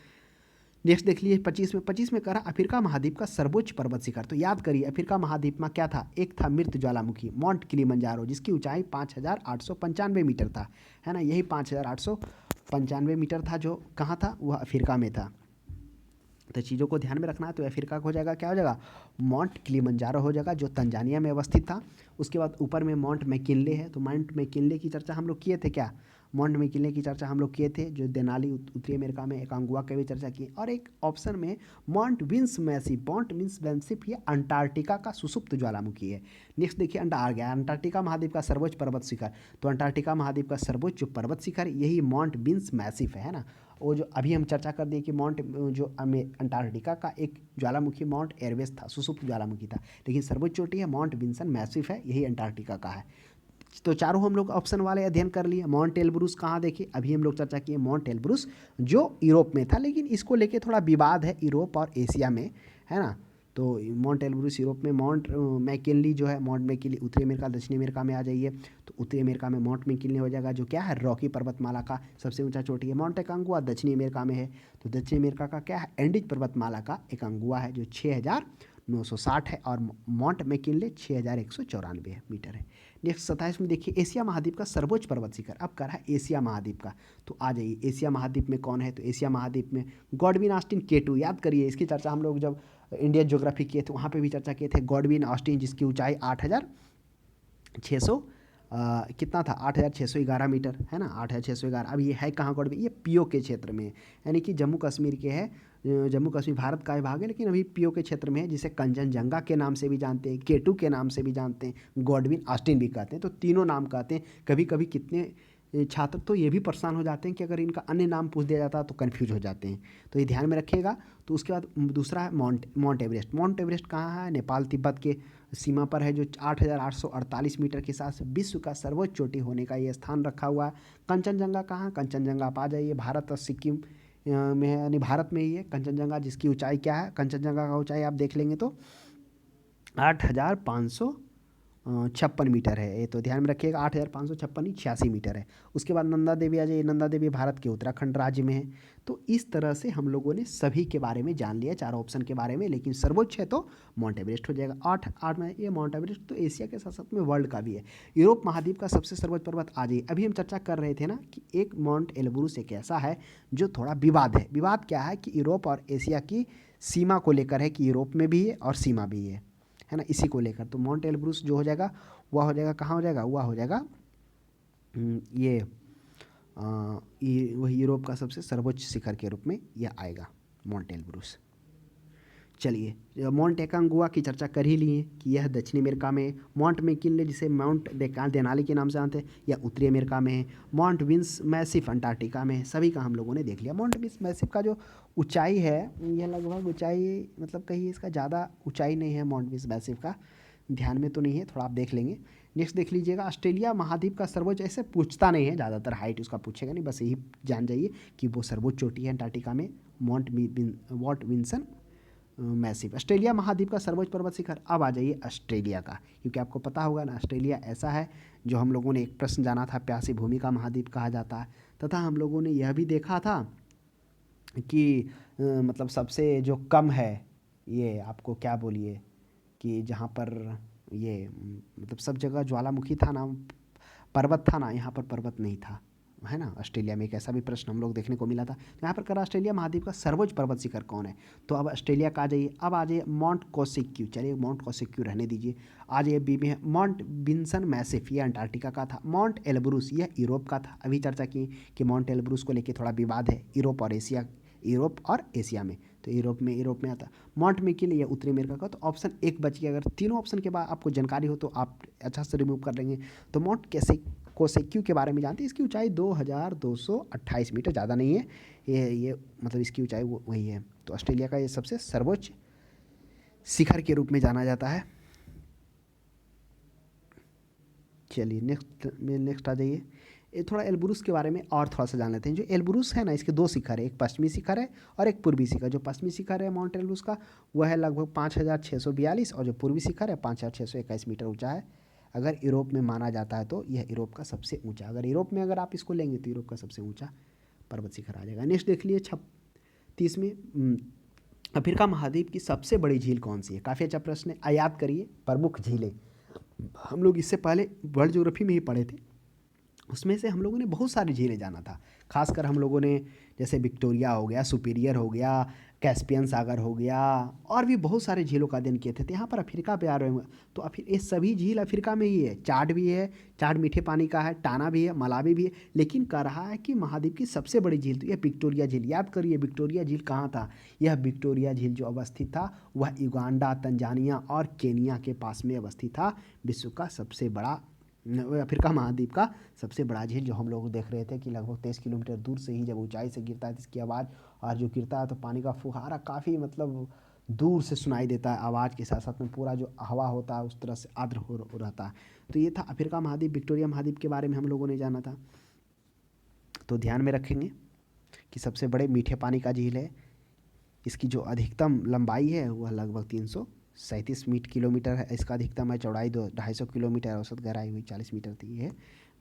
नेक्स्ट देख लीजिए 25 में कह रहा अफ्रीका महाद्वीप का सर्वोच्च पर्वत शिखर। तो याद करिए अफ्रीका महाद्वीप में क्या था, एक था मृत ज्वालामुखी माउंट किलिमंजारो, जिसकी ऊंचाई 5895 मीटर था, है ना। यही 5895 मीटर था, जो कहाँ था, वह अफ्रीका में था। तो चीज़ों को ध्यान में रखना है। तो अफ्रीका का हो जाएगा, क्या हो जाएगा, माउंट किलिमंजारो हो जाएगा, जो तंजानिया में अवस्थित था। उसके बाद ऊपर में माउंट मैकिनले है। तो माउंट मैकिनले की चर्चा हम लोग किए थे, क्या, माउंट मैकिनले की चर्चा हम लोग किए थे, जो देनाली उत्तरी अमेरिका में, एकांगुआ की भी चर्चा की। और एक ऑप्शन में Mount Vinson Massif, Mount Vinson Massif ये अंटार्कटिका का सुसुप्त ज्वालामुखी है। नेक्स्ट देखिए आ गया अंटार्कटिका महाद्वीप का सर्वोच्च पर्वत शिखर। तो अंटार्कटिका महाद्वीप का सर्वोच्च पर्वत शिखर यही माउंट विंस मैसिव है ना। वो जो अभी हम चर्चा कर दिए कि माउंट जो अंटार्कटिका का एक ज्वालामुखी माउंट एयरवेस था, सुसुप्त ज्वालामुखी था, लेकिन सर्वोच्च चोटी है माउंट विंसन मैसिव है, यही अंटार्कटिका का है। तो चारों हम लोग ऑप्शन वाले अध्ययन कर लिए। माउंट एल्ब्रूस कहाँ देखिए, अभी हम लोग चर्चा किए माउंट एल्ब्रूस जो यूरोप में था, लेकिन इसको लेके थोड़ा विवाद है यूरोप और एशिया में, है ना। तो माउंट एल्ब्रूस यूरोप में, माउंट मैकिनली जो है, माउंट मैकिनली उत्तरी अमेरिका दक्षिणी अमेरिका में आ जाइए। तो उत्तरी अमेरिका में माउंट मैकिनली हो जाएगा, जो क्या है, रॉकी पर्वतमाला का सबसे ऊंचा चोटी है। माउंट एकांगुआ दक्षिणी अमेरिका में है। तो दक्षिणी अमेरिका का क्या है, एंडीज पर्वतमाला का एकांगुआ है, जो 6960 है, और माउंट मैकिनले 6194 मीटर है। नेक्स्ट 27 में देखिए, एशिया महाद्वीप का सर्वोच्च पर्वत शिखर। अब कर रहा है एशिया महाद्वीप का। तो आ जाइए, एशिया महाद्वीप में कौन है, तो एशिया महाद्वीप में गॉडविन ऑस्टिन केटू। याद करिए, इसकी चर्चा हम लोग जब इंडियन ज्योग्राफी किए थे वहाँ पे भी चर्चा किए थे। गॉडविन ऑस्टिन, जिसकी ऊंचाई 8600 कितना था 8,611 मीटर, है ना, 8,611। अब ये है कहाँ कोड में, ये पीओके क्षेत्र में है, यानी कि जम्मू कश्मीर के है। जम्मू कश्मीर भारत का भाग है, लेकिन अभी पीओके क्षेत्र में है, जिसे कंचनजंगा के नाम से भी जानते हैं, K2 के नाम से भी जानते हैं, गॉडविन ऑस्टिन भी कहते हैं। तो तीनों नाम कहते हैं। कभी कभी कितने छात्र तो ये भी परेशान हो जाते हैं कि अगर इनका अन्य नाम पूछ दिया जाता है तो कन्फ्यूज हो जाते हैं, तो ये ध्यान में रखिएगा। तो उसके बाद दूसरा है माउंट एवरेस्ट। माउंट एवरेस्ट कहाँ है, नेपाल तिब्बत के सीमा पर है, जो 8,848 मीटर के साथ विश्व का सर्वोच्च चोटी होने का ये स्थान रखा हुआ है। कंचनजंगा कहाँ, कंचनजंगा आप आ जाइए, भारत और सिक्किम में है, यानी भारत में ही है कंचनजंगा, जिसकी ऊंचाई क्या है, कंचनजंगा का ऊंचाई आप देख लेंगे तो 8,556 मीटर है। ये तो ध्यान में रखिएगा, 8,556 नहीं 86 मीटर है। उसके बाद नंदा देवी आ जाइए, नंदा देवी भारत के उत्तराखंड राज्य में है। तो इस तरह से हम लोगों ने सभी के बारे में जान लिया, चारों ऑप्शन के बारे में, लेकिन सर्वोच्च है तो माउंट एवरेस्ट हो जाएगा। आठ आठ में ये माउंट एवरेस्ट तो एशिया के साथ साथ में वर्ल्ड का भी है। यूरोप महाद्वीप का सबसे सर्वोच्च पर्वत आ जाइए। अभी हम चर्चा कर रहे थे ना कि एक माउंट एलब्रूस एक ऐसा है जो थोड़ा विवाद है। विवाद क्या है कि यूरोप और एशिया की सीमा को लेकर है, कि यूरोप में भी है और सीमा भी है ना, इसी को लेकर। तो माउंट एलब्रूस जो हो जाएगा वह हो जाएगा, कहाँ हो जाएगा, वह हो जाएगा ये वही यूरोप का सबसे सर्वोच्च शिखर के रूप में यह आएगा माउंट एलब्रूस। चलिए, माउंट एकांगुआ की चर्चा कर ही लिए कि यह दक्षिणी अमेरिका में है। माउंट मैकिनले, जिसे माउंट देनाली के नाम से जानते हैं, यह उत्तरी अमेरिका में है। माउंट विंस मैसिफ अंटार्कटिका में है। सभी का हम लोगों ने देख लिया। माउंट विंस मैसिफ का जो ऊंचाई है, यह लगभग ऊंचाई मतलब कहीं इसका ज़्यादा ऊंचाई नहीं है माउंट विंस मैसिफ का, ध्यान में तो नहीं है, थोड़ा आप देख लेंगे। नेक्स्ट देख लीजिएगा, ऑस्ट्रेलिया महाद्वीप का सर्वोच्च, ऐसे पूछता नहीं है ज़्यादातर, हाइट उसका पूछेगा नहीं, बस यही जान जाइए कि वो सर्वोच्च चोटी है अंटार्कटिका में, माउंट विंसन मैसिव। ऑस्ट्रेलिया महाद्वीप का सर्वोच्च पर्वत शिखर। अब आ जाइए ऑस्ट्रेलिया का, क्योंकि आपको पता होगा ना ऑस्ट्रेलिया ऐसा है जो हम लोगों ने एक प्रश्न जाना था, प्यासी भूमि का महाद्वीप कहा जाता है। तथा हम लोगों ने यह भी देखा था कि मतलब सबसे जो कम है, ये आपको क्या बोलिए कि जहाँ पर ये मतलब सब जगह ज्वालामुखी था ना, पर्वत था ना, यहाँ पर पर्वत नहीं था, है ना। ऑस्ट्रेलिया में एक ऐसा भी प्रश्न हम लोग देखने को मिला था। तो यहाँ पर करा ऑस्ट्रेलिया महाद्वीप का सर्वोच्च पर्वत शिखर कौन है, तो अब ऑस्ट्रेलिया का आ जाइए। अब आ जाइए माउंट कोसिक्यू, चलिए माउंट कोसिक्यू रहने दीजिए। आ जाइए बी में है माउंट विंसन मैसिफ, ये अंटार्कटिका का था। माउंट एलब्रूस यह यूरोप का था। अभी चर्चा की कि माउंट एलब्रूस को लेकर थोड़ा विवाद है यूरोप और एशिया में, तो यूरोप में आता। माउंट मैकिनले ये उत्तरी अमेरिका का। तो ऑप्शन एक बच गया। अगर तीनों ऑप्शन के बाद आपको जानकारी हो तो आप अच्छा से रिमूव कर लेंगे। तो माउंट कोसेक्यू के बारे में जानते हैं, इसकी ऊंचाई 2,228 मीटर, ज़्यादा नहीं है ये मतलब इसकी ऊंचाई वही है। तो ऑस्ट्रेलिया का ये सबसे सर्वोच्च शिखर के रूप में जाना जाता है। चलिए नेक्स्ट आ जाइए। ये थोड़ा एलब्रूस के बारे में और थोड़ा सा जान लेते हैं। जो एलब्रूस है ना, इसके दो शिखर है, एक पश्चिमी शिखर है और एक पूर्वी शिखर। जो पश्चिमी शिखर है माउंट एलब्रूस का, वह है लगभग 5,642, और जो पूर्वी शिखर है 5,621 मीटर ऊंचा है। अगर यूरोप में माना जाता है तो यह यूरोप का सबसे ऊंचा, अगर यूरोप में अगर आप इसको लेंगे तो यूरोप का सबसे ऊंचा पर्वत शिखर आ जाएगा। नेक्स्ट देख लिए 36 अफ्रीका महाद्वीप की सबसे बड़ी झील कौन सी है। काफ़ी अच्छा प्रश्न है, याद करिए प्रमुख झीलें। हम लोग इससे पहले वर्ल्ड ज्योग्राफी में ही पढ़े थे, उसमें से हम लोगों ने बहुत सारी झीलें जाना था। खासकर हम लोगों ने जैसे विक्टोरिया हो गया, सुपीरियर हो गया, कैस्पियन सागर हो गया, और भी बहुत सारे झीलों का अध्ययन किए थे। तो यहाँ पर अफ्रीका पे आ रहे हैं, तो ये सभी झील अफ्रीका में ही है। चाड भी है, चाड मीठे पानी का है, टाना भी है, मलावी भी है, लेकिन कह रहा है कि महाद्वीप की सबसे बड़ी झील तो यह विक्टोरिया झील। याद करिए विक्टोरिया झील कहाँ था, यह विक्टोरिया झील जो अवस्थित था वह युगांडा, तंजानिया और केनिया के पास में अवस्थित था। विश्व का सबसे बड़ा अफ्रीका महाद्वीप का सबसे बड़ा झील, जो हम लोग देख रहे थे कि लगभग 23 किलोमीटर दूर से ही जब ऊंचाई से गिरता है तो इसकी आवाज़, और जो गिरता है तो पानी का फुहारा काफ़ी मतलब दूर से सुनाई देता है आवाज़ के साथ साथ में, पूरा जो हवा होता है उस तरह से आर्द्र हो रहता है। तो ये था अफ्रीका महाद्वीप। विक्टोरिया महाद्वीप के बारे में हम लोगों ने जाना था, तो ध्यान में रखेंगे कि सबसे बड़े मीठे पानी का झील है। इसकी जो अधिकतम लंबाई है वह लगभग 337 किलोमीटर है। इसका अधिकतम है चौड़ाई 250 किलोमीटर, औसत गहराई हुई 40 मीटर थी। ये है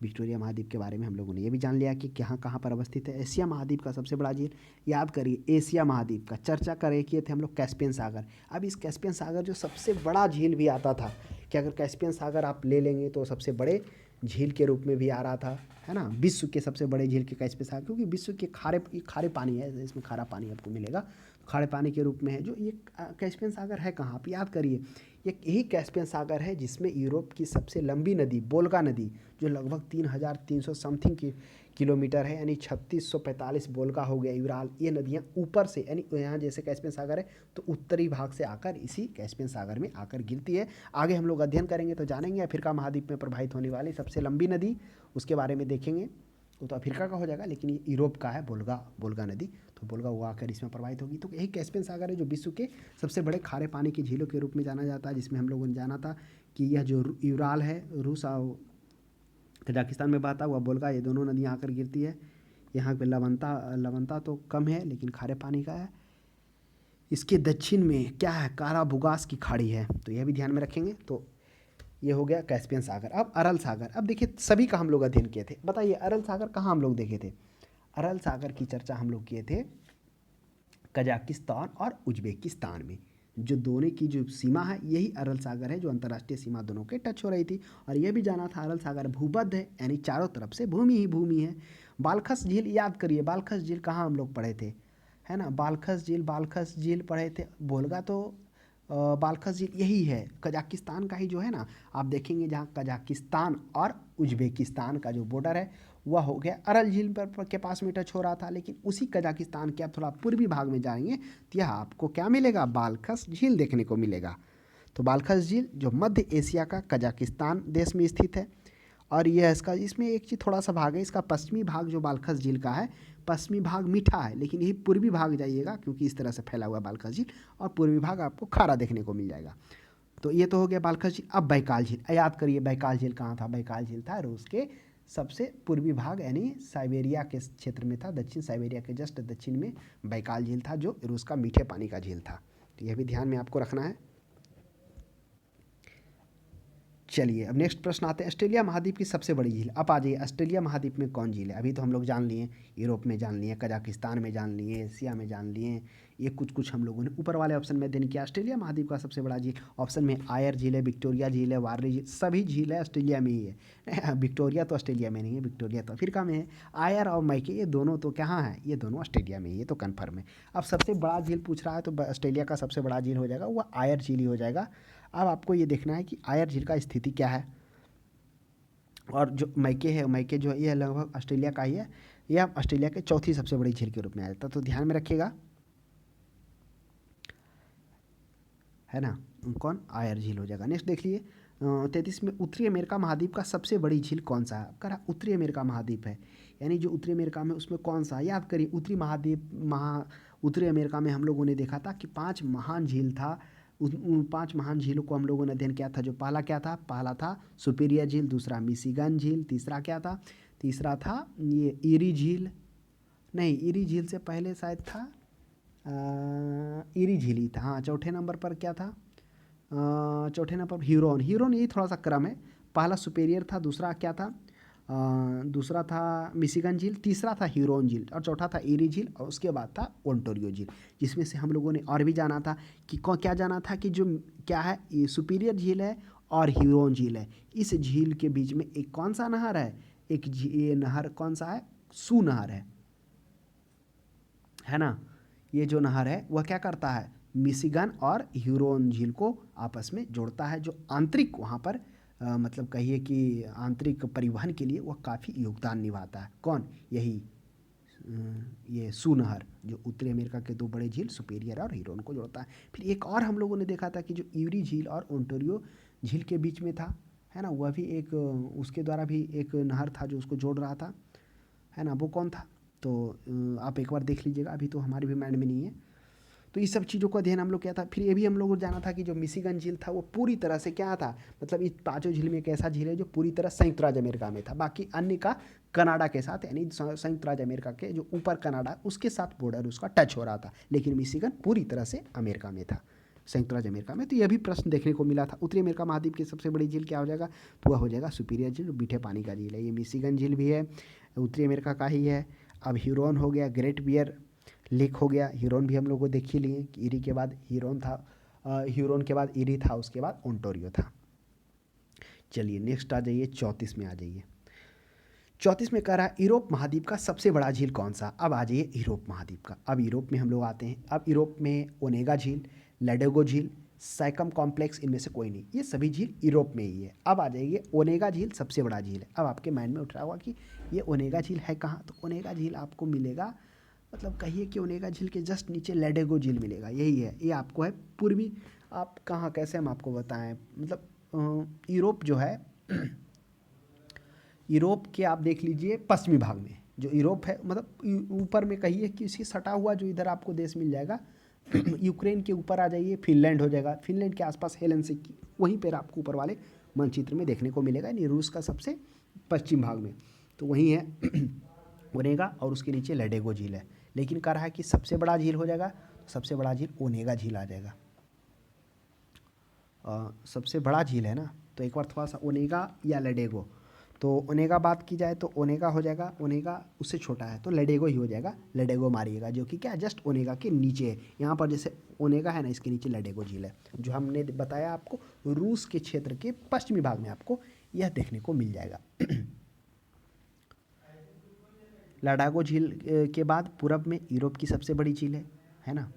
विक्टोरिया महाद्वीप के बारे में हम लोगों ने ये भी जान लिया कि कहाँ कहाँ पर अवस्थित है। एशिया महाद्वीप का सबसे बड़ा झील, याद करिए एशिया महाद्वीप का चर्चा करे किए थे हम लोग कैस्पियन सागर। अब इस कैस्पियन सागर जो सबसे बड़ा झील भी आता था, कि अगर कैस्पियन सागर आप ले लेंगे तो सबसे बड़े झील के रूप में भी आ रहा था, है ना। विश्व के सबसे बड़े झील के कैस्पियन सागर, क्योंकि विश्व के खारे पानी है, इसमें खारा पानी आपको मिलेगा, खारे पानी के रूप में है। जो ये कैस्पियन सागर है कहाँ, आप याद करिए, यही कैस्पियन सागर है जिसमें यूरोप की सबसे लंबी नदी वोल्गा नदी, जो लगभग 3,300 समथिंग की किलोमीटर है, यानी 3645 वोल्गा हो गया, यूराल, ये नदियाँ ऊपर से, यानी यहाँ जैसे कैस्पियन सागर है तो उत्तरी भाग से आकर इसी कैस्पियन सागर में आकर गिरती है। आगे हम लोग अध्ययन करेंगे तो जानेंगे अफ्रीका महाद्वीप में प्रवाहित होने वाली सबसे लंबी नदी, उसके बारे में देखेंगे। तो अफ्रीका का हो जाएगा, लेकिन ये यूरोप का है, वोल्गा नदी। तो वोल्गा वो आकर इसमें प्रवाहित होगी। तो यही कैस्पियन सागर है जो विश्व के सबसे बड़े खारे पानी की झीलों के रूप में जाना जाता है, जिसमें हम लोगों ने जाना था कि यह जो यूराल है, रूस और कजाकिस्तान में बहता हुआ वोल्गा, ये दोनों नदियाँ आकर गिरती है। यहाँ पे लवणता तो कम है लेकिन खारे पानी का है। इसके दक्षिण में क्या है, काराबुगास की खाड़ी है, तो यह भी ध्यान में रखेंगे। तो ये हो गया कैस्पियन सागर। अब अरल सागर, अब देखिए सभी का हम लोग अध्ययन किए थे। बताइए अरल सागर कहाँ हम लोग देखे थे? अरल सागर की चर्चा हम लोग किए थे कजाकिस्तान और उज्बेकिस्तान में, जो दोनों की जो सीमा है यही अरल सागर है, जो अंतर्राष्ट्रीय सीमा दोनों के टच हो रही थी। और यह भी जाना था अरल सागर भूबद्ध है, यानी चारों तरफ से भूमि ही भूमि है। बालखस झील याद करिए, बालखस झील कहाँ हम लोग पढ़े थे, है ना, बालखस झील पढ़े थे। बोलगा तो बालखस झील यही है, कजाकिस्तान का ही जो है ना, आप देखेंगे जहाँ कजाकिस्तान और उज्बेकिस्तान का जो बॉर्डर है वह हो गया अरल झील पर के पास में टच हो रहा था। लेकिन उसी कजाकिस्तान के आप थोड़ा पूर्वी भाग में जाएंगे तो यहाँ आपको क्या मिलेगा, बालखस झील देखने को मिलेगा। तो बालखस झील जो मध्य एशिया का कजाकिस्तान देश में स्थित है। और यह इसका, इसमें एक चीज़ थोड़ा सा भाग है, इसका पश्चिमी भाग जो बालखस झील का है, पश्चिमी भाग मीठा है, लेकिन यही पूर्वी भाग जाइएगा क्योंकि इस तरह से फैला हुआ बालखस झील, और पूर्वी भाग आपको खारा देखने को मिल जाएगा। तो ये तो हो गया बालखस झील। अब बैकाल झील याद करिए, बैकाल झील कहाँ था? बैकाल झील था रूस के सबसे पूर्वी भाग, यानी साइबेरिया के क्षेत्र में था, दक्षिण साइबेरिया के जस्ट दक्षिण में बैकाल झील था, जो रूस का मीठे पानी का झील था। तो यह भी ध्यान में आपको रखना है। चलिए अब नेक्स्ट प्रश्न आते हैं, ऑस्ट्रेलिया महाद्वीप की सबसे बड़ी झील। अब आ जाइए, ऑस्ट्रेलिया महाद्वीप में कौन झील है? अभी तो हम लोग जान लिए, यूरोप में जान लिए, कजाकिस्तान में जान लिए, एशिया में जान लिए, ये कुछ हम लोगों ने ऊपर वाले ऑप्शन में अध्ययन किया। ऑस्ट्रेलिया महाद्वीप का सबसे बड़ा झील ऑप्शन में आयर झील है, विक्टोरिया झील है, वारली झील, सभी झील है ऑस्ट्रेलिया में ही है। विक्टोरिया तो ऑस्ट्रेलिया में नहीं है, विक्टोरिया तो अफ्रीका में है। आयर और मैके ये दोनों तो कहाँ है? ये दोनों ऑस्ट्रेलिया में ही, ये तो कन्फर्म है। अब सबसे बड़ा झील पूछ रहा है तो ऑस्ट्रेलिया का सबसे बड़ा झील हो जाएगा वह आयर झील ही हो जाएगा। अब आपको ये देखना है कि आयर झील का स्थिति क्या है, और जो मैके है, मैके जो है ये लगभग ऑस्ट्रेलिया का ही है, यह ऑस्ट्रेलिया के चौथी सबसे बड़ी झील के रूप में आ जाता है। तो ध्यान में रखिएगा, है ना, कौन? आयर झील हो जाएगा। नेक्स्ट देख लिए 33 में, उत्तरी अमेरिका महाद्वीप का सबसे बड़ी झील कौन सा है? करा उत्तरी अमेरिका महाद्वीप है, यानी जो उत्तरी अमेरिका में उसमें कौन सा है? याद करिए, उत्तरी अमेरिका में हम लोगों ने देखा था कि 5 महान झील था। उन 5 महान झीलों को हम लोगों ने अध्ययन किया था। जो पहला क्या था? पहला था सुपीरियर झील, दूसरा मिशिगन झील, तीसरा क्या था? तीसरा था ये ईरी झील, नहीं ईरी झील से पहले शायद था ईरी झील ही था। हाँ, चौथे नंबर पर क्या था? चौथे नंबर पर ह्यूरोन, यही थोड़ा सा क्रम है। पहला सुपेरियर था, दूसरा क्या था? दूसरा था मिशिगन झील, तीसरा था ह्यूरोन झील, और चौथा था ईरी झील, और उसके बाद था ओंटारियो झील। जिसमें से हम लोगों ने और भी जाना था कि क्या जाना था कि जो क्या है, ये सुपीरियर झील है और ह्यूरोन झील है। इस झील के बीच में एक कौन सा नहर है? ये नहर कौन सा है? सू नहर है ना। ये जो नहर है वह क्या करता है? मिशिगन और ह्यूरोन झील को आपस में जोड़ता है, जो आंतरिक वहाँ पर मतलब कहिए कि आंतरिक परिवहन के लिए वह काफ़ी योगदान निभाता है। कौन? यही ये सू नहर, जो उत्तरी अमेरिका के 2 बड़े झील सुपेरियर और ह्यूरोन को जोड़ता है। फिर एक और हम लोगों ने देखा था कि जो ईरी झील और ओंटारियो झील के बीच में था, है ना, वह भी एक उसके द्वारा भी एक नहर था जो उसको जोड़ रहा था, है ना, वो कौन था? तो आप एक बार देख लीजिएगा, अभी तो हमारे भी माइंड में नहीं है। तो इस सब चीज़ों का अध्ययन हम लोग किया था। फिर ये भी हम लोगों को जाना था कि जो मिशिगन झील था वो पूरी तरह से क्या था, मतलब इस 5 झील में एक ऐसा झील है जो पूरी तरह संयुक्त राज्य अमेरिका में था, बाकी अन्य का कनाडा के साथ, यानी संयुक्त राज्य अमेरिका के जो ऊपर कनाडा उसके साथ बॉर्डर उसका टच हो रहा था, लेकिन मिशिगन पूरी तरह से अमेरिका में था, संयुक्त राज्य अमेरिका में। तो यह भी प्रश्न देखने को मिला था। उत्तरी अमेरिका महाद्वीप की सबसे बड़ी झील क्या हो जाएगा? तो वह हो जाएगा सुपीरियर झील, मीठे पानी का झील है। ये मिशिगन झील भी है, उत्तरी अमेरिका का ही है। अब ह्यूरोन हो गया, ग्रेट बियर लेक हो गया, ह्यूरोन भी हम लोग को देख ही लिए कि ईरी के बाद ह्यूरोन था, ह्यूरोन के बाद ईरी था, उसके बाद ओंटारियो था। चलिए नेक्स्ट आ जाइए, 34 में आ जाइए। 34 में कह रहा है यूरोप महाद्वीप का सबसे बड़ा झील कौन सा। अब आ जाइए यूरोप महाद्वीप का। अब यूरोप में हम लोग आते हैं। अब यूरोप में ओनेगा झील, लेडोगो झील, साइकम कॉम्प्लेक्स, इनमें से कोई नहीं, ये सभी झील यूरोप में ही है। अब आ जाइए ओनेगा झील सबसे बड़ा झील है। अब आपके माइंड में उठ रहा होगा कि ये ओनेगा झील है कहाँ, तो ओनेगा झील आपको मिलेगा, मतलब कहिए कि ओनेगा झील के जस्ट नीचे लेडोगो झील मिलेगा, यही है। ये आपको है पूर्वी, आप कहाँ कैसे हम आपको बताएं, मतलब यूरोप जो है यूरोप के आप देख लीजिए पश्चिमी भाग में जो यूरोप है, मतलब ऊपर में कहिए कि इसी सटा हुआ जो इधर आपको देश मिल जाएगा यूक्रेन के ऊपर आ जाइए फिनलैंड हो जाएगा, फिनलैंड के आसपास हेलेंसिकी, वहीं पर आपको ऊपर वाले मानचित्र में देखने को मिलेगा, यानी रूस का सबसे पश्चिम भाग में, तो वहीं है ओनेगा और उसके नीचे लेडोगो झील है। लेकिन कह रहा है कि सबसे बड़ा झील हो जाएगा, तो सबसे बड़ा झील ओनेगा झील आ जाएगा। सबसे बड़ा झील है ना, तो एक बार थोड़ा सा ओनेगा या लेडोगो, तो ओनेगा बात की जाए तो ओनेगा हो जाएगा, ओनेगा उससे छोटा है तो लेडोगो ही हो जाएगा, लेडोगो मारिएगा, जो कि क्या जस्ट ओनेगा के नीचे है। यहाँ पर जैसे ओनेगा है ना, इसके नीचे लेडोगो झील है, जो हमने बताया आपको रूस के क्षेत्र के पश्चिमी भाग में आपको यह देखने को मिल जाएगा। लेडोगो झील के बाद पूरब में यूरोप की सबसे बड़ी झील है ना,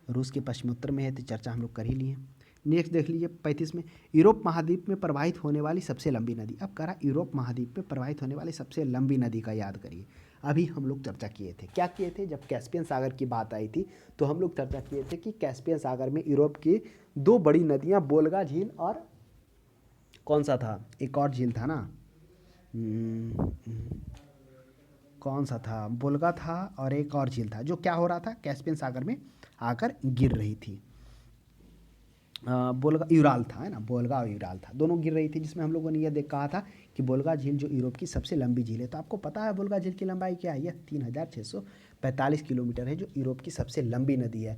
रूस के पश्चिमोत्तर में है, तो चर्चा हम लोग कर ही लिए। नेक्स्ट देख लीजिए 35 में यूरोप महाद्वीप में प्रवाहित होने वाली सबसे लंबी नदी। अब कह रहा यूरोप महाद्वीप में प्रवाहित होने वाली सबसे लंबी नदी का याद करिए। अभी हम लोग चर्चा किए थे, क्या किए थे, जब कैस्पियन सागर की बात आई थी तो हम लोग चर्चा किए थे कि कैस्पियन सागर में यूरोप की दो बड़ी नदियाँ वोल्गा झील और कौन सा था, एक और झील था ना, कौन सा था, वोल्गा था और एक और झील था, जो क्या हो रहा था कैस्पियन सागर में आकर गिर रही थी। वोल्गा यूराल था, है ना, वोल्गा और यूराल था, दोनों गिर रही थी, जिसमें हम लोगों ने यह कहा था कि वोल्गा झील जो यूरोप की सबसे लंबी झील है। तो आपको पता है वोल्गा झील की लंबाई क्या है, यह 3645 किलोमीटर है, जो यूरोप की सबसे लंबी नदी है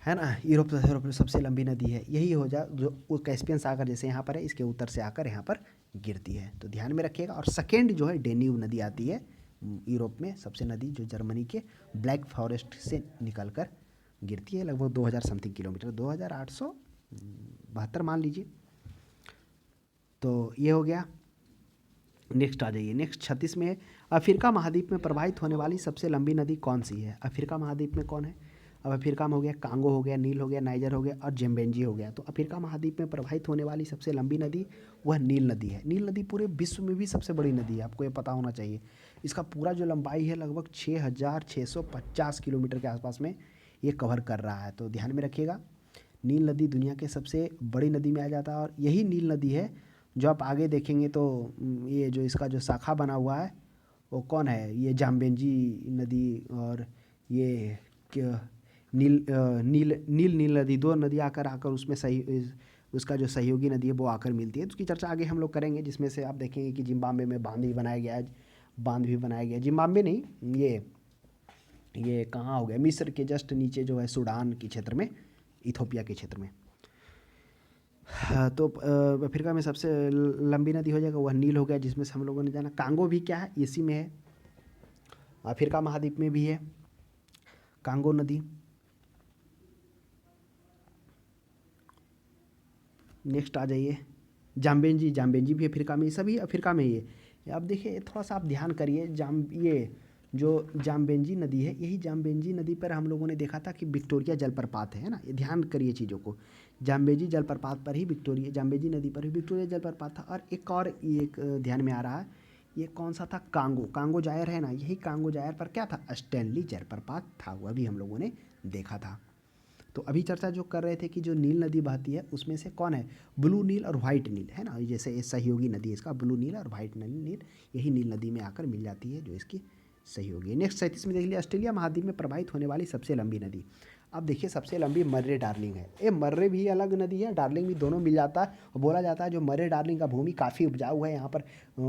ना, यूरोप में सबसे लंबी नदी है, यही हो जा जो वो कैस्पियन सागर जैसे यहाँ पर है, इसके उत्तर से आकर यहाँ पर गिरती है, तो ध्यान में रखिएगा। और सेकेंड जो है डेन्यूब नदी आती है यूरोप में, सबसे नदी जो जर्मनी के ब्लैक फॉरेस्ट से निकल कर गिरती है, लगभग 2000 समथिंग किलोमीटर, 2872 मान लीजिए। तो ये हो गया। नेक्स्ट आ जाइए, नेक्स्ट 36 में अफ्रीका महाद्वीप में प्रवाहित होने वाली सबसे लंबी नदी कौन सी है। अफ्रीका महाद्वीप में कौन है, अब अफ्रीका में हो गया कांगो हो गया, नील हो गया, नाइजर हो गया और जेम्बेंजी हो गया। तो अफ्रीका महाद्वीप में प्रवाहित होने वाली सबसे लंबी नदी वह नील नदी है। नील नदी पूरे विश्व में भी सबसे बड़ी नदी है, आपको ये पता होना चाहिए। इसका पूरा जो लंबाई है लगभग 6650 किलोमीटर के आसपास में ये कवर कर रहा है, तो ध्यान में रखिएगा। नील नदी दुनिया के सबसे बड़ी नदी में आ जाता है, और यही नील नदी है जो आप आगे देखेंगे तो ये जो इसका जो शाखा बना हुआ है वो कौन है, ये जाम्बेंजी नदी और ये नील नदी, दो नदी आकर उसमें सही उसका जो सहयोगी नदी है वो आकर मिलती है। तो उसकी चर्चा आगे हम लोग करेंगे, जिसमें से आप देखेंगे कि जिम्बाब्वे में बांध भी बनाया गया है, बांध भी बनाया गया, जिम्बाब्वे नहीं, ये कहाँ हो गया, मिस्र के जस्ट नीचे जो है सूडान के क्षेत्र में, इथोपिया के क्षेत्र में। तो अफ्रीका में सबसे लंबी नदी हो जाएगा वह नील हो गया, जिसमें से हम लोगों ने जाना। कांगो भी क्या है, इसी में है, अफ्रीका महाद्वीप में भी है कांगो नदी। नेक्स्ट आ जाइए जाम्बेंजी भी अफ्रीका में, सभी अफ्रीका में ही है। अब देखिए थोड़ा सा आप ध्यान करिए, ये जो जाम्बेंजी नदी है, यही जाम्बेंजी नदी पर हम लोगों ने देखा था कि विक्टोरिया जलप्रपात है ना, ये ध्यान करिए चीज़ों को, जाम्बेंजी जलप्रपात पर ही जाम्बेंजी नदी पर ही विक्टोरिया जलप्रपात था। और एक ध्यान में आ रहा है, ये कौन सा था, कांगो जायर है ना, यही कांगो जायर पर क्या था, स्टैनली जलप्रपात था, वह भी हम लोगों ने देखा था। तो अभी चर्चा जो कर रहे थे कि जो नील नदी बहती है उसमें से कौन है, ब्लू नील और वाइट नील, है ना, जैसे ये सहयोगी नदी है इसका, ब्लू नील और वाइट नील, यही नील नदी में आकर मिल जाती है जो इसकी सहयोगी है। नेक्स्ट 37 में देख लिया, ऑस्ट्रेलिया महाद्वीप में प्रवाहित होने वाली सबसे लंबी नदी। अब देखिए सबसे लंबी मर्रे डार्लिंग है, ये मर्रे भी अलग नदी है, डार्लिंग भी, दोनों मिल जाता है। और बोला जाता है जो मर्रे डार्लिंग का भूमि काफ़ी उपजाऊ है, यहाँ पर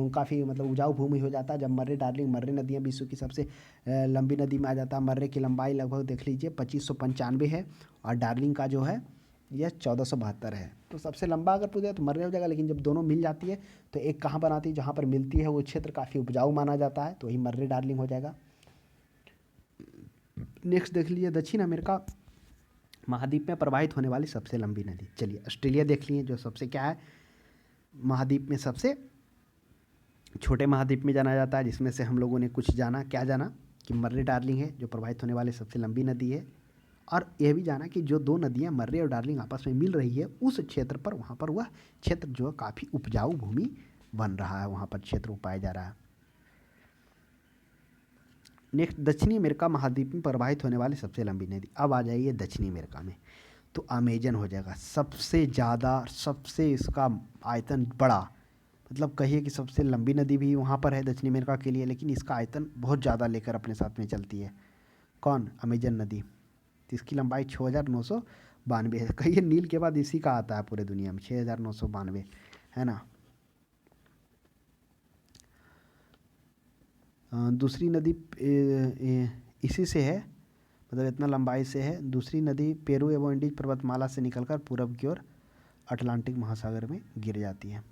काफ़ी मतलब उपजाऊ भूमि हो जाता है जब मर्रे नदियाँ विश्व की सबसे लंबी नदी में आ जाता है। मर्रे की लंबाई लगभग देख लीजिए 2595 है, और डार्लिंग का जो है यह 1472 है। तो सबसे लंबा अगर पूछे तो मर्रे हो जाएगा, लेकिन जब दोनों मिल जाती है तो एक कहाँ बनाती है, जहाँ पर मिलती है वो क्षेत्र काफ़ी उपजाऊ माना जाता है, तो वही मर्रे डार्लिंग हो जाएगा। नेक्स्ट देख लीजिए, दक्षिण अमेरिका महाद्वीप में प्रवाहित होने वाली सबसे लंबी नदी। चलिए ऑस्ट्रेलिया देख लिए, जो सबसे क्या है, महाद्वीप में सबसे छोटे महाद्वीप में जाना जाता है, जिसमें से हम लोगों ने कुछ जाना, क्या जाना कि मर्रे डार्लिंग है जो प्रवाहित होने वाली सबसे लंबी नदी है, और यह भी जाना कि जो दो नदियां मर्रे और डार्लिंग आपस में मिल रही है उस क्षेत्र पर, वहाँ पर वह क्षेत्र जो है काफ़ी उपजाऊ भूमि बन रहा है, वहाँ पर क्षेत्र पाया जा रहा है। नेक्स्ट, दक्षिणी अमेरिका महाद्वीप में प्रवाहित होने वाली सबसे लंबी नदी। अब आ जाइए दक्षिणी अमेरिका में, तो अमेजन हो जाएगा सबसे ज़्यादा, सबसे इसका आयतन बड़ा, मतलब कहिए कि सबसे लंबी नदी भी वहाँ पर है दक्षिणी अमेरिका के लिए, लेकिन इसका आयतन बहुत ज़्यादा लेकर अपने साथ में चलती है। कौन? अमेजन नदी। तो इसकी लंबाई 6992 है। कहिए नील के बाद इसी का आता है पूरे दुनिया में, 6992 है ना। दूसरी नदी इसी से है, मतलब इतना लंबाई से है। दूसरी नदी पेरू एवं इंडीज पर्वतमाला से निकलकर पूरब की ओर अटलांटिक महासागर में गिर जाती है।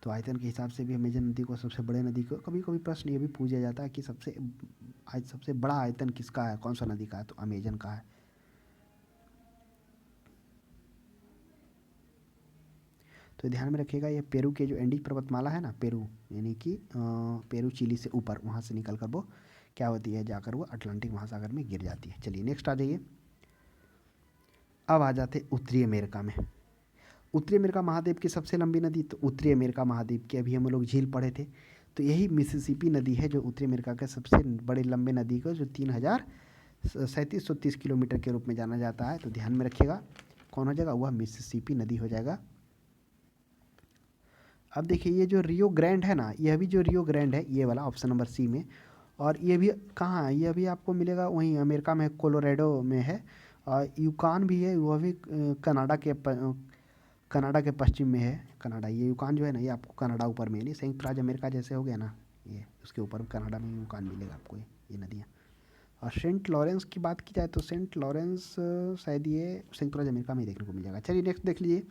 तो आयतन के हिसाब से भी अमेजन नदी को सबसे बड़े नदी को, कभी कभी प्रश्न ये भी पूछा जाता है कि सबसे बड़ा आयतन किसका है, कौन सा नदी का है, तो अमेजन का है। तो ध्यान में रखिएगा, ये पेरू के जो एंडीज पर्वतमाला है ना, पेरू यानी कि पेरू चिली से ऊपर, वहाँ से निकल कर वो क्या होती है, जाकर वो अटलांटिक महासागर में गिर जाती है। चलिए नेक्स्ट आ जाइए। अब आ जाते उत्तरी अमेरिका में। उत्तरी अमेरिका महाद्वीप की सबसे लंबी नदी, तो उत्तरी अमेरिका महाद्वीप की अभी हम लोग झील पढ़े थे, तो यही मिसिसिपी नदी है जो उत्तरी अमेरिका के सबसे बड़े लंबे नदी को, जो 3730 किलोमीटर के रूप में जाना जाता है। तो ध्यान में रखिएगा कौन हो जाएगा, वह मिसिसिपी नदी हो जाएगा। अब देखिए ये जो रियो ग्रैंड है ना, यह भी जो रियो ग्रैंड है, ये वाला ऑप्शन नंबर सी में, और ये भी कहाँ है, ये भी आपको मिलेगा वहीं अमेरिका में, कोलोराडो में है। और यूकान भी है, वह भी कनाडा के पश्चिम में है। कनाडा, ये यूकान जो है ना, ये आपको कनाडा ऊपर में, नहीं संयुक्त राज्य अमेरिका जैसे हो गया ना, ये उसके ऊपर कनाडा में यूकान मिलेगा आपको, ये नदियाँ। और सेंट लॉरेंस की बात की जाए तो सेंट लॉरेंस शायद ये संयुक्त राज्य अमेरिका में ही देखने को मिल जाएगा। चलिए नेक्स्ट देख लीजिए,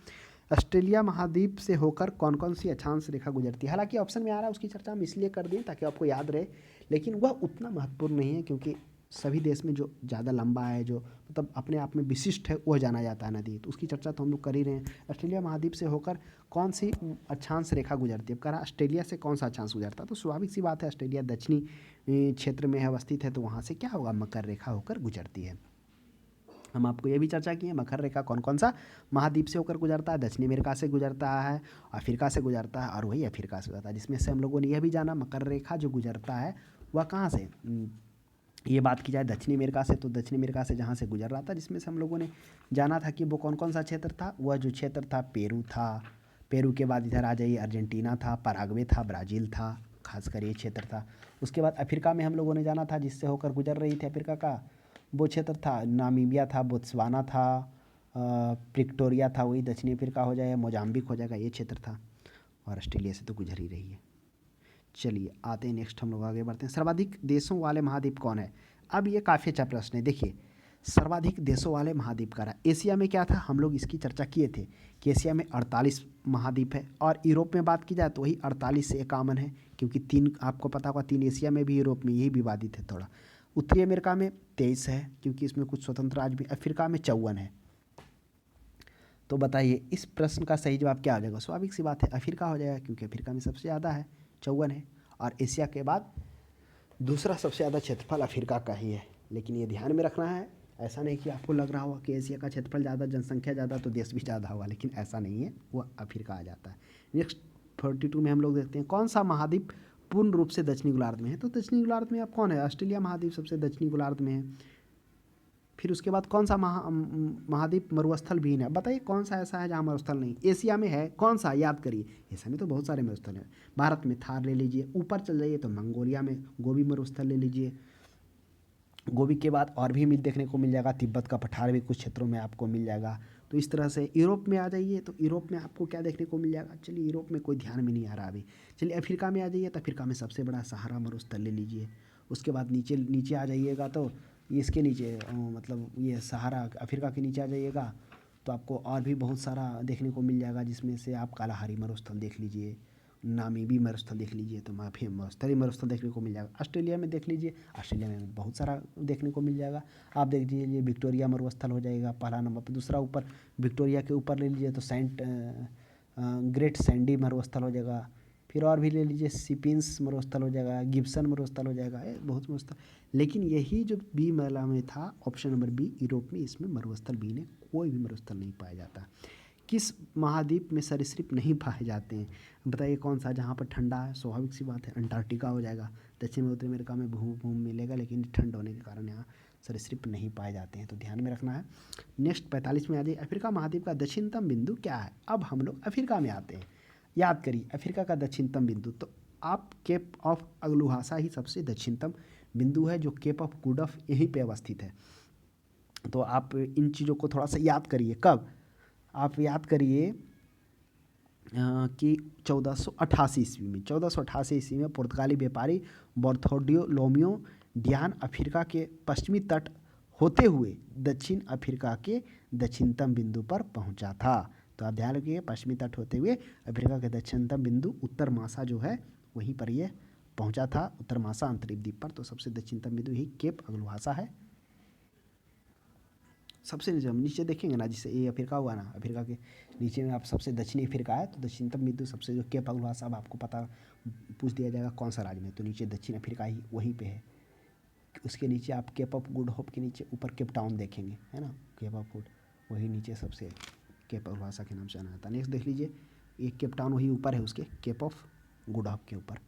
ऑस्ट्रेलिया महाद्वीप से होकर कौन कौन सी अक्षांश रेखा गुजरती है। हालांकि ऑप्शन में आ रहा है, उसकी चर्चा हम इसलिए कर दें ताकि आपको याद रहे, लेकिन वह उतना महत्वपूर्ण नहीं है, क्योंकि सभी देश में जो ज़्यादा लंबा है, जो मतलब अपने आप में विशिष्ट है, वह जाना जाता है नदी, तो उसकी चर्चा तो हम लोग कर ही रहे हैं। ऑस्ट्रेलिया महाद्वीप से होकर कौन सी अक्षांश रेखा गुजरती है। कह रहा ऑस्ट्रेलिया से कौन सा अक्षांश गुजरता है, तो स्वाभाविक सी बात है, ऑस्ट्रेलिया दक्षिणी क्षेत्र में है, अवस्थित है, तो वहाँ से क्या होगा, मकर रेखा होकर गुजरती है। हम आपको ये भी चर्चा की है, मकर रेखा कौन कौन सा महाद्वीप से होकर गुजरता है, दक्षिणी अमेरिका से गुजरता है, अफ्रीका से गुजरता है, और वही अफ्रीका से गुजरता है, जिसमें से हम लोगों ने यह भी जाना मकर रेखा जो गुजरता है वह कहाँ से, ये बात की जाए दक्षिणी अमेरिका से, तो दक्षिणी अमेरिका से जहाँ से गुजर रहा था, जिसमें से हम लोगों ने जाना था कि वो कौन कौन सा क्षेत्र था, वह जो क्षेत्र था पेरू था, पेरू के बाद इधर आ जाइए अर्जेंटीना था, पराग्वे था, ब्राज़ील था, खासकर ये क्षेत्र था। उसके बाद अफ्रीका में हम लोगों ने जाना था, जिससे होकर गुजर रही थी अफ्रीका का वो क्षेत्र था, नामीबिया था, बोत्सवाना था, प्रिक्टोरिया था, वही दक्षिणी अफ्रीका हो जाएगा, मोजाम्बिक हो जाएगा, ये क्षेत्र था। और ऑस्ट्रेलिया से तो गुजर ही रही है। चलिए आते हैं नेक्स्ट, हम लोग आगे बढ़ते हैं। सर्वाधिक देशों वाले महाद्वीप कौन है। अब ये काफ़ी अच्छा प्रश्न है। देखिए सर्वाधिक देशों वाले महाद्वीप का रहा, एशिया में क्या था, हम लोग इसकी चर्चा किए थे कि एशिया में 48 महाद्वीप है, और यूरोप में बात की जाए तो वही 48 से 51 है, क्योंकि 3 आपको पता होगा, 3 एशिया में भी, यूरोप में, यही विवादित है थोड़ा। उत्तरी अमेरिका में 23 है, क्योंकि इसमें कुछ स्वतंत्र राज्य भी। अफ्रीका में 54 है। तो बताइए इस प्रश्न का सही जवाब क्या हो जाएगा। स्वाभाविक सी बात है अफ्रीका हो जाएगा, क्योंकि अफ्रीका में सबसे ज़्यादा है, 54 है, और एशिया के बाद दूसरा सबसे ज़्यादा क्षेत्रफल अफ्रीका का ही है। लेकिन ये ध्यान में रखना है, ऐसा नहीं कि आपको लग रहा होगा कि एशिया का क्षेत्रफल ज़्यादा, जनसंख्या ज़्यादा, तो देश भी ज़्यादा होगा, लेकिन ऐसा नहीं है, वो अफ्रीका आ जाता है। नेक्स्ट 42 में हम लोग देखते हैं कौन सा महाद्वीप पूर्ण रूप से दक्षिणी गोलार्ध में है। तो दक्षिणी गोलार्ध में अब कौन है, ऑस्ट्रेलिया महाद्वीप सबसे दक्षिणी गोलार्ध में है। फिर उसके बाद कौन सा महाद्वीप मरुस्थल विहीन है। बताइए कौन सा ऐसा है जहाँ मरुस्थल नहीं। एशिया में है कौन सा, याद करिए, एशिया में तो बहुत सारे मरुस्थल हैं। भारत में थार ले लीजिए, ऊपर चल जाइए तो मंगोलिया में गोबी मरुस्थल ले लीजिए। गोबी के बाद और भी देखने को मिल जाएगा, तिब्बत का पठार भी कुछ क्षेत्रों में आपको मिल जाएगा। तो इस तरह से यूरोप में आ जाइए, तो यूरोप में आपको क्या देखने को मिल जाएगा। चलिए यूरोप में कोई ध्यान में नहीं आ रहा अभी। चलिए अफ्रीका में आ जाइए, तो अफ्रीका में सबसे बड़ा सहारा मरुस्थल ले लीजिए। उसके बाद नीचे नीचे आ जाइएगा, तो इसके नीचे मतलब ये सहारा अफ्रीका के नीचे आ जाइएगा, तो आपको और भी बहुत सारा देखने को मिल जाएगा, जिसमें से आप कालाहारी मरुस्थल देख लीजिए, नामीबी मरुस्थल देख लीजिए, तो माफी मरुस्थली मरुस्थल देखने को मिल जाएगा। ऑस्ट्रेलिया में देख लीजिए, ऑस्ट्रेलिया में बहुत सारा देखने को मिल जाएगा। आप देख लीजिए विक्टोरिया मरुस्थल हो जाएगा पहला नंबर पर। दूसरा ऊपर विक्टोरिया के ऊपर ले लीजिए तो सेंट ग्रेट सैंडी मरुस्थल हो जाएगा, फिर और भी ले लीजिए, सिपिन्स मरुस्थल हो जाएगा, गिब्सन मरुस्थल हो जाएगा, ये बहुत मरुस्थल। लेकिन यही जो बी माला में था ऑप्शन नंबर बी यूरोप में, इसमें मरुस्थल बी ने कोई भी मरुस्थल नहीं पाया जाता। किस महाद्वीप में सरीसृप नहीं पाए जाते हैं, बताइए कौन सा, जहाँ पर ठंडा है, स्वाभाविक सी बात है अंटार्कटिका हो जाएगा। दक्षिण में उत्तरी अमेरिका में भूमि मिलेगा, लेकिन ठंड होने के कारण यहाँ सरीसृप नहीं पाए जाते हैं, तो ध्यान में रखना है। नेक्स्ट 45 में आ जाइए, अफ्रीका महाद्वीप का दक्षिणतम बिंदु क्या है। अब हम लोग अफ्रीका में आते हैं। याद करिए अफ्रीका का दक्षिणतम बिंदु, तो आप केप ऑफ अगलुहासा ही सबसे दक्षिणतम बिंदु है, जो केप ऑफ गुड ऑफ यहीं पे अवस्थित है। तो आप इन चीज़ों को थोड़ा सा याद करिए। कब आप याद करिए कि 1488 ईस्वी में, 1488 ईस्वी में पुर्तगाली व्यापारी बार्थोलोम्यू डियान अफ्रीका के पश्चिमी तट होते हुए दक्षिण अफ्रीका के दक्षिणतम बिंदु पर पहुंचा था। तो आप ध्यान रखिए, पश्चिमी तट होते हुए अफ्रीका के दक्षिणतम बिंदु उत्तर मासा जो है वहीं पर ये पहुंचा था, उत्तर मासा अंतरिक्ष द्वीप पर। तो सबसे दक्षिणतम बिंदु यही केप अगलुहासा है। सबसे नीचे हम नीचे देखेंगे ना, जिससे ये अफ्रीका हुआ ना, अफ्रीका के नीचे में आप सबसे दक्षिणी अफ्रीका है, तो दक्षिणतम बिंदु सबसे जो केप अगलुहासा, अब आपको पता पूछ दिया जाएगा कौन सा राज्य में, तो नीचे दक्षिण अफ्रीका ही वहीं पे है। उसके नीचे आप केप ऑफ गुड होप के नीचे ऊपर केप टाउन देखेंगे, है ना, केप ऑफ गुड वही नीचे सबसे केप अगलुहासा के नाम से जाना जाता है। नेक्स्ट देख लीजिए, ये केप टाउन वही ऊपर है उसके, केप ऑफ गुड होप के ऊपर,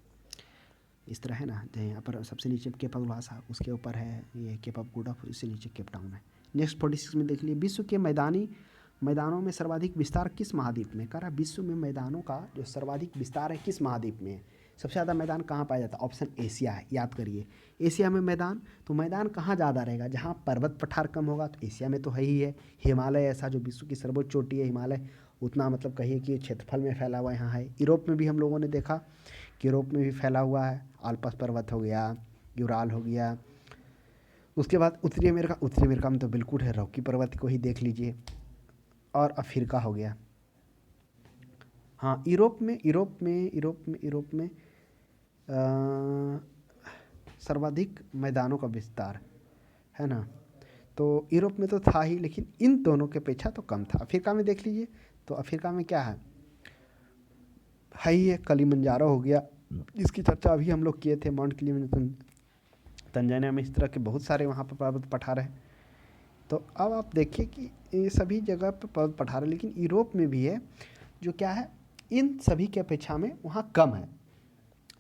इस तरह है ना। यहाँ पर सबसे नीचे केप अगलुहासा, उसके ऊपर है ये केप ऑफ गुड होप, इससे नीचे केप टाउन है। नेक्स्ट 46 में देख लीजिए, विश्व के मैदानों में सर्वाधिक विस्तार किस महाद्वीप में। कह रहा विश्व में मैदानों का जो सर्वाधिक विस्तार है किस महाद्वीप में है। सबसे ज़्यादा मैदान कहाँ पाया जाता है, ऑप्शन एशिया है। याद करिए एशिया में मैदान, तो मैदान कहाँ ज़्यादा रहेगा, जहाँ पर्वत पठार कम होगा, तो एशिया में तो है ही है। हिमालय ऐसा जो विश्व की सर्वोच्च चोटी है, हिमालय उतना मतलब कहिए कि क्षेत्रफल में फैला हुआ यहाँ है। यूरोप में भी हम लोगों ने देखा कि यूरोप में भी फैला हुआ है, आल्पस पर्वत हो गया, यूराल हो गया। उसके बाद उत्तरी अमेरिका में तो बिल्कुल है, रॉकी पर्वत को ही देख लीजिए, और अफ्रीका हो गया। हाँ यूरोप में सर्वाधिक मैदानों का विस्तार है ना, तो यूरोप में तो था ही, लेकिन इन दोनों के अपेक्षा तो कम था। अफ्रीका में देख लीजिए, तो अफ्रीका में क्या है ही है, किलिमंजारो हो गया, इसकी चर्चा अभी हम लोग किए थे, माउंट किलिमंजारो तंजानिया में, इस तरह के बहुत सारे वहाँ पर पर्वत पठार हैं। तो अब आप देखिए कि ये सभी जगह पर पर्वत पठार है, लेकिन यूरोप में भी है, जो क्या है इन सभी के अपेक्षा में वहाँ कम है।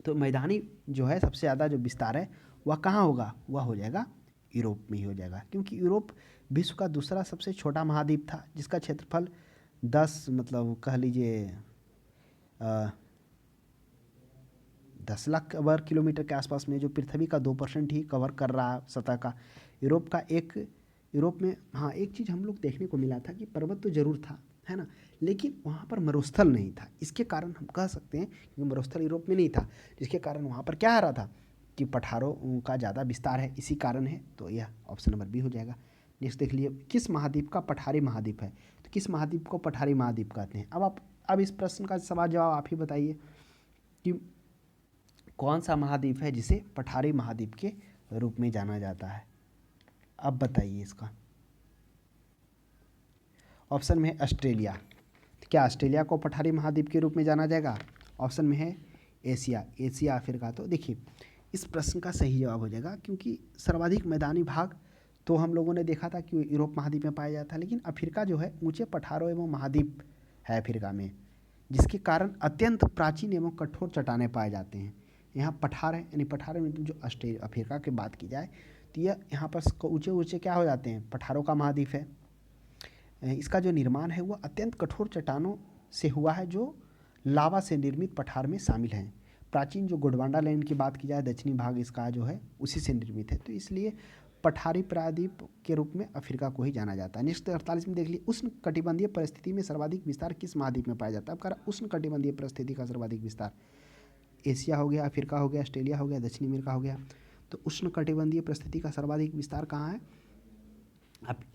तो मैदानी जो है सबसे ज़्यादा जो विस्तार है वह कहाँ होगा, वह हो जाएगा यूरोप में ही हो जाएगा, क्योंकि यूरोप विश्व का दूसरा सबसे छोटा महाद्वीप था, जिसका क्षेत्रफल 10 मतलब कह लीजिए 10 लाख वर्ग किलोमीटर के आसपास में, जो पृथ्वी का 2% ही कवर कर रहा है सतह का। यूरोप में हाँ एक चीज़ हम लोग देखने को मिला था कि पर्वत तो ज़रूर था, है ना, लेकिन वहाँ पर मरुस्थल नहीं था। इसके कारण हम कह सकते हैं कि मरुस्थल यूरोप में नहीं था, जिसके कारण वहाँ पर क्या आ रहा था कि पठारों का ज़्यादा विस्तार है, इसी कारण है। तो यह ऑप्शन नंबर बी हो जाएगा। नेक्स्ट देख लीजिए, किस महाद्वीप का पठारी महाद्वीप है, तो किस महाद्वीप को पठारी महाद्वीप कहते हैं। अब इस प्रश्न का सवाल जवाब आप ही बताइए कि कौन सा महाद्वीप है जिसे पठारी महाद्वीप के रूप में जाना जाता है। अब बताइए इसका। ऑप्शन में है ऑस्ट्रेलिया, तो क्या ऑस्ट्रेलिया को पठारी महाद्वीप के रूप में जाना जाएगा। ऑप्शन में है एशिया अफ्रीका। तो देखिए इस प्रश्न का सही जवाब हो जाएगा, क्योंकि सर्वाधिक मैदानी भाग तो हम लोगों ने देखा था कि यूरोप महाद्वीप में पाया जाता है, लेकिन अफ्रीका जो है ऊंचे पठारों एवं महाद्वीप है अफ्रीका में, जिसके कारण अत्यंत प्राचीन एवं कठोर चट्टानें पाए जाते हैं। यहाँ पठार है, यानी पठार में जो अफ्रीका की बात की जाए तो यह यहाँ पर ऊंचे क्या हो जाते हैं, पठारों का महाद्वीप है। इसका जो निर्माण है वह अत्यंत कठोर चट्टानों से हुआ है, जो लावा से निर्मित पठार में शामिल हैं। प्राचीन जो गोंडवाना लैंड की बात की जाए, दक्षिणी भाग इसका जो है उसी से निर्मित है, तो इसलिए पठारी प्रायद्वीप के रूप में अफ्रीका को ही जाना जाता है। नेक्स्ट 48 में देख लीजिए, उष्ण कटिबंधीय परिस्थिति में सर्वाधिक विस्तार किस महाद्वीप में पाया जाता है। अब कह रहा उष्ण कटिबंधीय परिस्थिति का सर्वाधिक विस्तार एशिया हो गया, अफ्रीका हो गया, ऑस्ट्रेलिया हो गया, दक्षिणी अमेरिका हो गया। तो उष्ण कटिबंधीय परिस्थिति का सर्वाधिक विस्तार कहाँ है,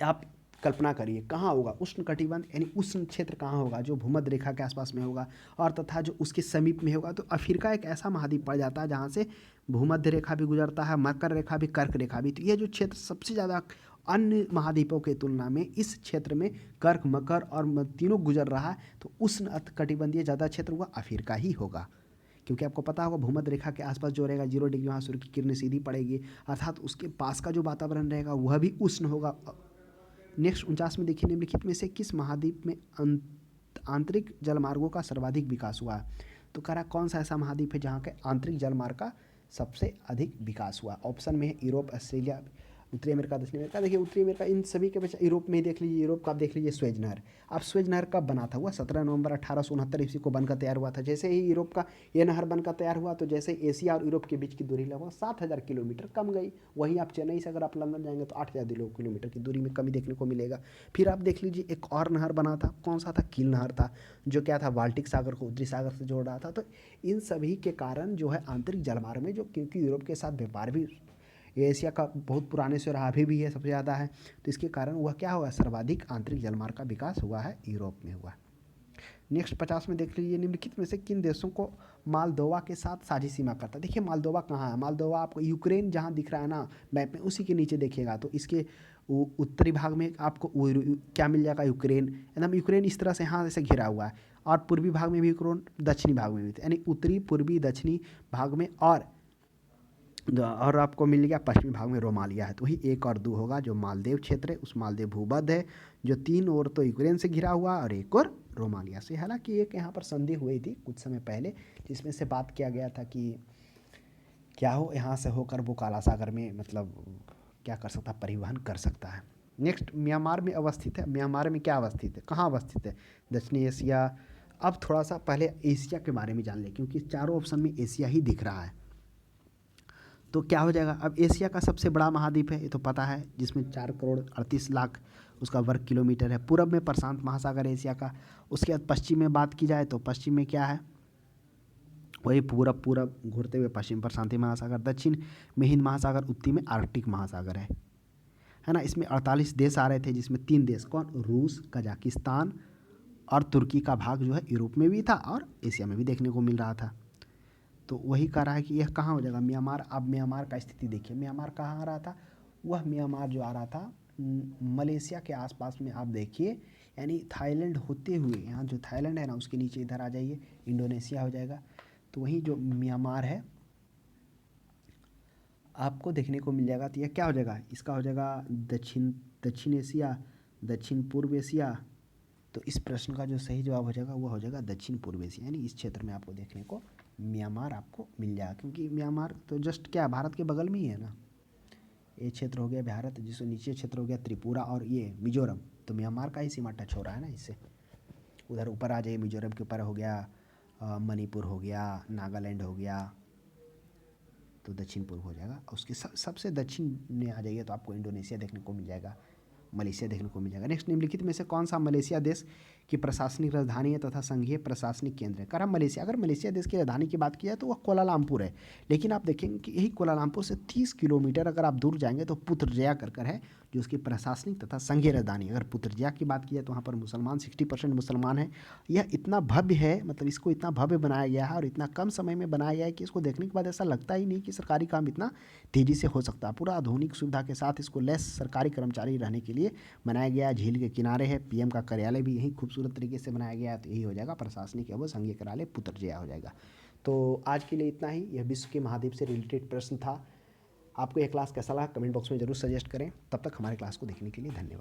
आप कल्पना करिए कहाँ होगा उष्ण कटिबंध, यानी उष्ण क्षेत्र कहाँ होगा, जो भूमध्य रेखा के आसपास में होगा और तथा जो उसके समीप में होगा। तो अफ्रीका एक ऐसा महाद्वीप पड़ जाता है जहाँ से भूमध्य रेखा भी गुजरता है, मकर रेखा भी, कर्क रेखा भी। तो यह जो क्षेत्र सबसे ज़्यादा अन्य महाद्वीपों के तुलना में इस क्षेत्र में कर्क, मकर और तीनों गुजर रहा है, तो उष्ण कटिबंधीय ज़्यादा क्षेत्र हुआ अफ्रीका ही होगा। क्योंकि आपको पता होगा भूमध्य रेखा के आसपास जो रहेगा 0 डिग्री, वहाँ सूर्य की किरणें सीधी पड़ेगी, अर्थात उसके पास का जो वातावरण रहेगा वह भी उष्ण होगा। नेक्स्ट 49 में देखिए, निम्नलिखित में से किस महाद्वीप में आंतरिक जलमार्गों का सर्वाधिक विकास हुआ है? तो कह रहा कौन सा ऐसा महाद्वीप है जहाँ के आंतरिक जलमार्ग का सबसे अधिक विकास हुआ? ऑप्शन में है यूरोप, ऑस्ट्रेलिया, उत्तरी अमेरिका, दक्षिण अमेरिका। देखिए उत्तरी अमेरिका इन सभी के बच्चा यूरोप में ही देख लीजिए, यूरोप का आप देख लीजिए स्वेज नहर। अब स्वेज नहर कब बना था? हुआ 17 नवंबर 1869 ईस्वी को बनकर तैयार हुआ था। जैसे ही यूरोप का ये नहर बनकर तैयार हुआ, तो जैसे एशिया और यूरोप के बीच की दूरी लगभग 7000 किलोमीटर कम गई। वहीं आप चेन्नई से अगर आप लंदन जाएंगे तो 8000 किलोमीटर की दूरी में कमी देखने को मिलेगा। फिर आप देख लीजिए एक और नहर बना था, कौन सा था? कील नहर था, जो क्या था? बाल्टिक सागर को उत्तरी सागर से जोड़ रहा था। तो इन सभी के कारण जो है आंतरिक जलमार्ग में, जो क्योंकि यूरोप के साथ व्यापार भी एशिया का बहुत पुराने से रहा, अभी भी है, सबसे ज़्यादा है, तो इसके कारण वह क्या हुआ? सर्वाधिक आंतरिक जलमार्ग का विकास हुआ है, यूरोप में हुआ। नेक्स्ट 50 में देख लीजिए, निम्नलिखित में से किन देशों को मालदोवा के साथ साझी सीमा करता है? देखिए मालदोवा कहाँ है? मालदोवा आपको यूक्रेन जहाँ दिख रहा है ना मैप में, उसी के नीचे देखिएगा तो इसके उत्तरी भाग में आपको क्या मिल जाएगा? यूक्रेन। एकदम यूक्रेन इस तरह से यहाँ से घिरा हुआ है, और पूर्वी भाग में भी यूक्रेन, दक्षिणी भाग में भी, यानी उत्तरी, पूर्वी, दक्षिणी भाग में, और आपको मिल गया पश्चिमी भाग में रोमालिया है। तो वही 1 और 2 होगा, जो मालदीव क्षेत्र है, उस मालदीव भूमध्य है जो 3 ओर तो यूक्रेन से घिरा हुआ और 1 और रोमालिया से। हालांकि एक यहाँ पर संधि हुई थी कुछ समय पहले, जिसमें से बात किया गया था कि क्या हो यहाँ से होकर वो काला सागर में मतलब क्या कर सकता, परिवहन कर सकता है। नेक्स्ट म्यांमार में अवस्थित है। म्यांमार में क्या अवस्थित है, कहाँ अवस्थित है? दक्षिणी एशिया। अब थोड़ा सा पहले एशिया के बारे में जान लें, क्योंकि चारों ऑप्शन में एशिया ही दिख रहा है। तो क्या हो जाएगा? अब एशिया का सबसे बड़ा महाद्वीप है, ये तो पता है, जिसमें 4 करोड़ 38 लाख उसका वर्ग किलोमीटर है। पूरब में प्रशांत महासागर एशिया का। उसके बाद पश्चिम में बात की जाए तो पश्चिम में क्या है? वही पूरब पूरब घूरते हुए पश्चिम प्रशांत महासागर, दक्षिण में हिंद महासागर, उत्तरी में आर्कटिक महासागर है ना। इसमें 48 देश आ रहे थे, जिसमें 3 देश कौन? रूस, कजाकिस्तान और तुर्की का भाग जो है यूरोप में भी था और एशिया में भी देखने को मिल रहा था। तो वही कह रहा है कि यह कहाँ हो जाएगा? म्यांमार। अब म्यांमार का स्थिति देखिए, म्यांमार कहाँ आ रहा था? वह म्यांमार जो आ रहा था मलेशिया के आसपास में, आप देखिए, यानी थाईलैंड होते हुए, यहाँ जो थाईलैंड है ना उसके नीचे इधर आ जाइए, इंडोनेशिया हो जाएगा। तो वही जो म्यांमार है आपको देखने को मिल जाएगा। तो यह क्या हो जाएगा? इसका हो जाएगा दक्षिण एशिया, दक्षिण पूर्व एशिया। तो इस प्रश्न का जो सही जवाब हो जाएगा वह हो जाएगा दक्षिण पूर्व एशिया, यानी इस क्षेत्र में आपको देखने को म्यांमार आपको मिल जाएगा। क्योंकि म्यांमार तो जस्ट क्या भारत के बगल में ही है ना। ये क्षेत्र हो गया भारत, जिससे नीचे क्षेत्र हो गया त्रिपुरा और ये मिजोरम, तो म्यांमार का ही सीमा टच हो रहा है ना इससे। उधर ऊपर आ जाइए, मिजोरम के ऊपर हो गया मणिपुर, हो गया नागालैंड, हो गया, तो दक्षिण पूर्व हो जाएगा। उसके सबसे दक्षिण में आ जाइए तो आपको इंडोनेशिया देखने को मिल जाएगा, मलेशिया देखने को मिल जाएगा। नेक्स्ट, निम्नलिखित में से कौन सा मलेशिया देश की प्रशासनिक राजधानी है तथा संघीय प्रशासनिक केंद्र है? कह रहा मलेशिया। अगर मलेशिया देश की राजधानी की बात की जाए तो वह कुआलालंपुर है, लेकिन आप देखेंगे कि यही कुआलालंपुर से 30 किलोमीटर अगर आप दूर जाएंगे तो पुत्रजया कर है, जो उसकी प्रशासनिक तथा संघीय राजधानी। अगर पुत्रजया की बात की जाए तो वहाँ पर मुसलमान 60% मुसलमान है। यह इतना भव्य है, मतलब इसको इतना भव्य बनाया गया है और इतना कम समय में बनाया गया है कि इसको देखने के बाद ऐसा लगता ही नहीं कि सरकारी काम इतना तेज़ी से हो सकता है। पूरा आधुनिक सुविधा के साथ इसको लेस सरकारी कर्मचारी रहने के लिए बनाया गया। झील के किनारे है, पीएम का कार्यालय भी यही खूबसूरत तरीके से बनाया गया है। तो यही हो जाएगा प्रशासनिक एवं संघीय कार्यालय पुत्रजया हो जाएगा। तो आज के लिए इतना ही। यह विश्व के महाद्वीप से रिलेटेड प्रश्न था। आपको यह क्लास कैसा लगा कमेंट बॉक्स में जरूर सजेस्ट करें। तब तक हमारे क्लास को देखने के लिए धन्यवाद।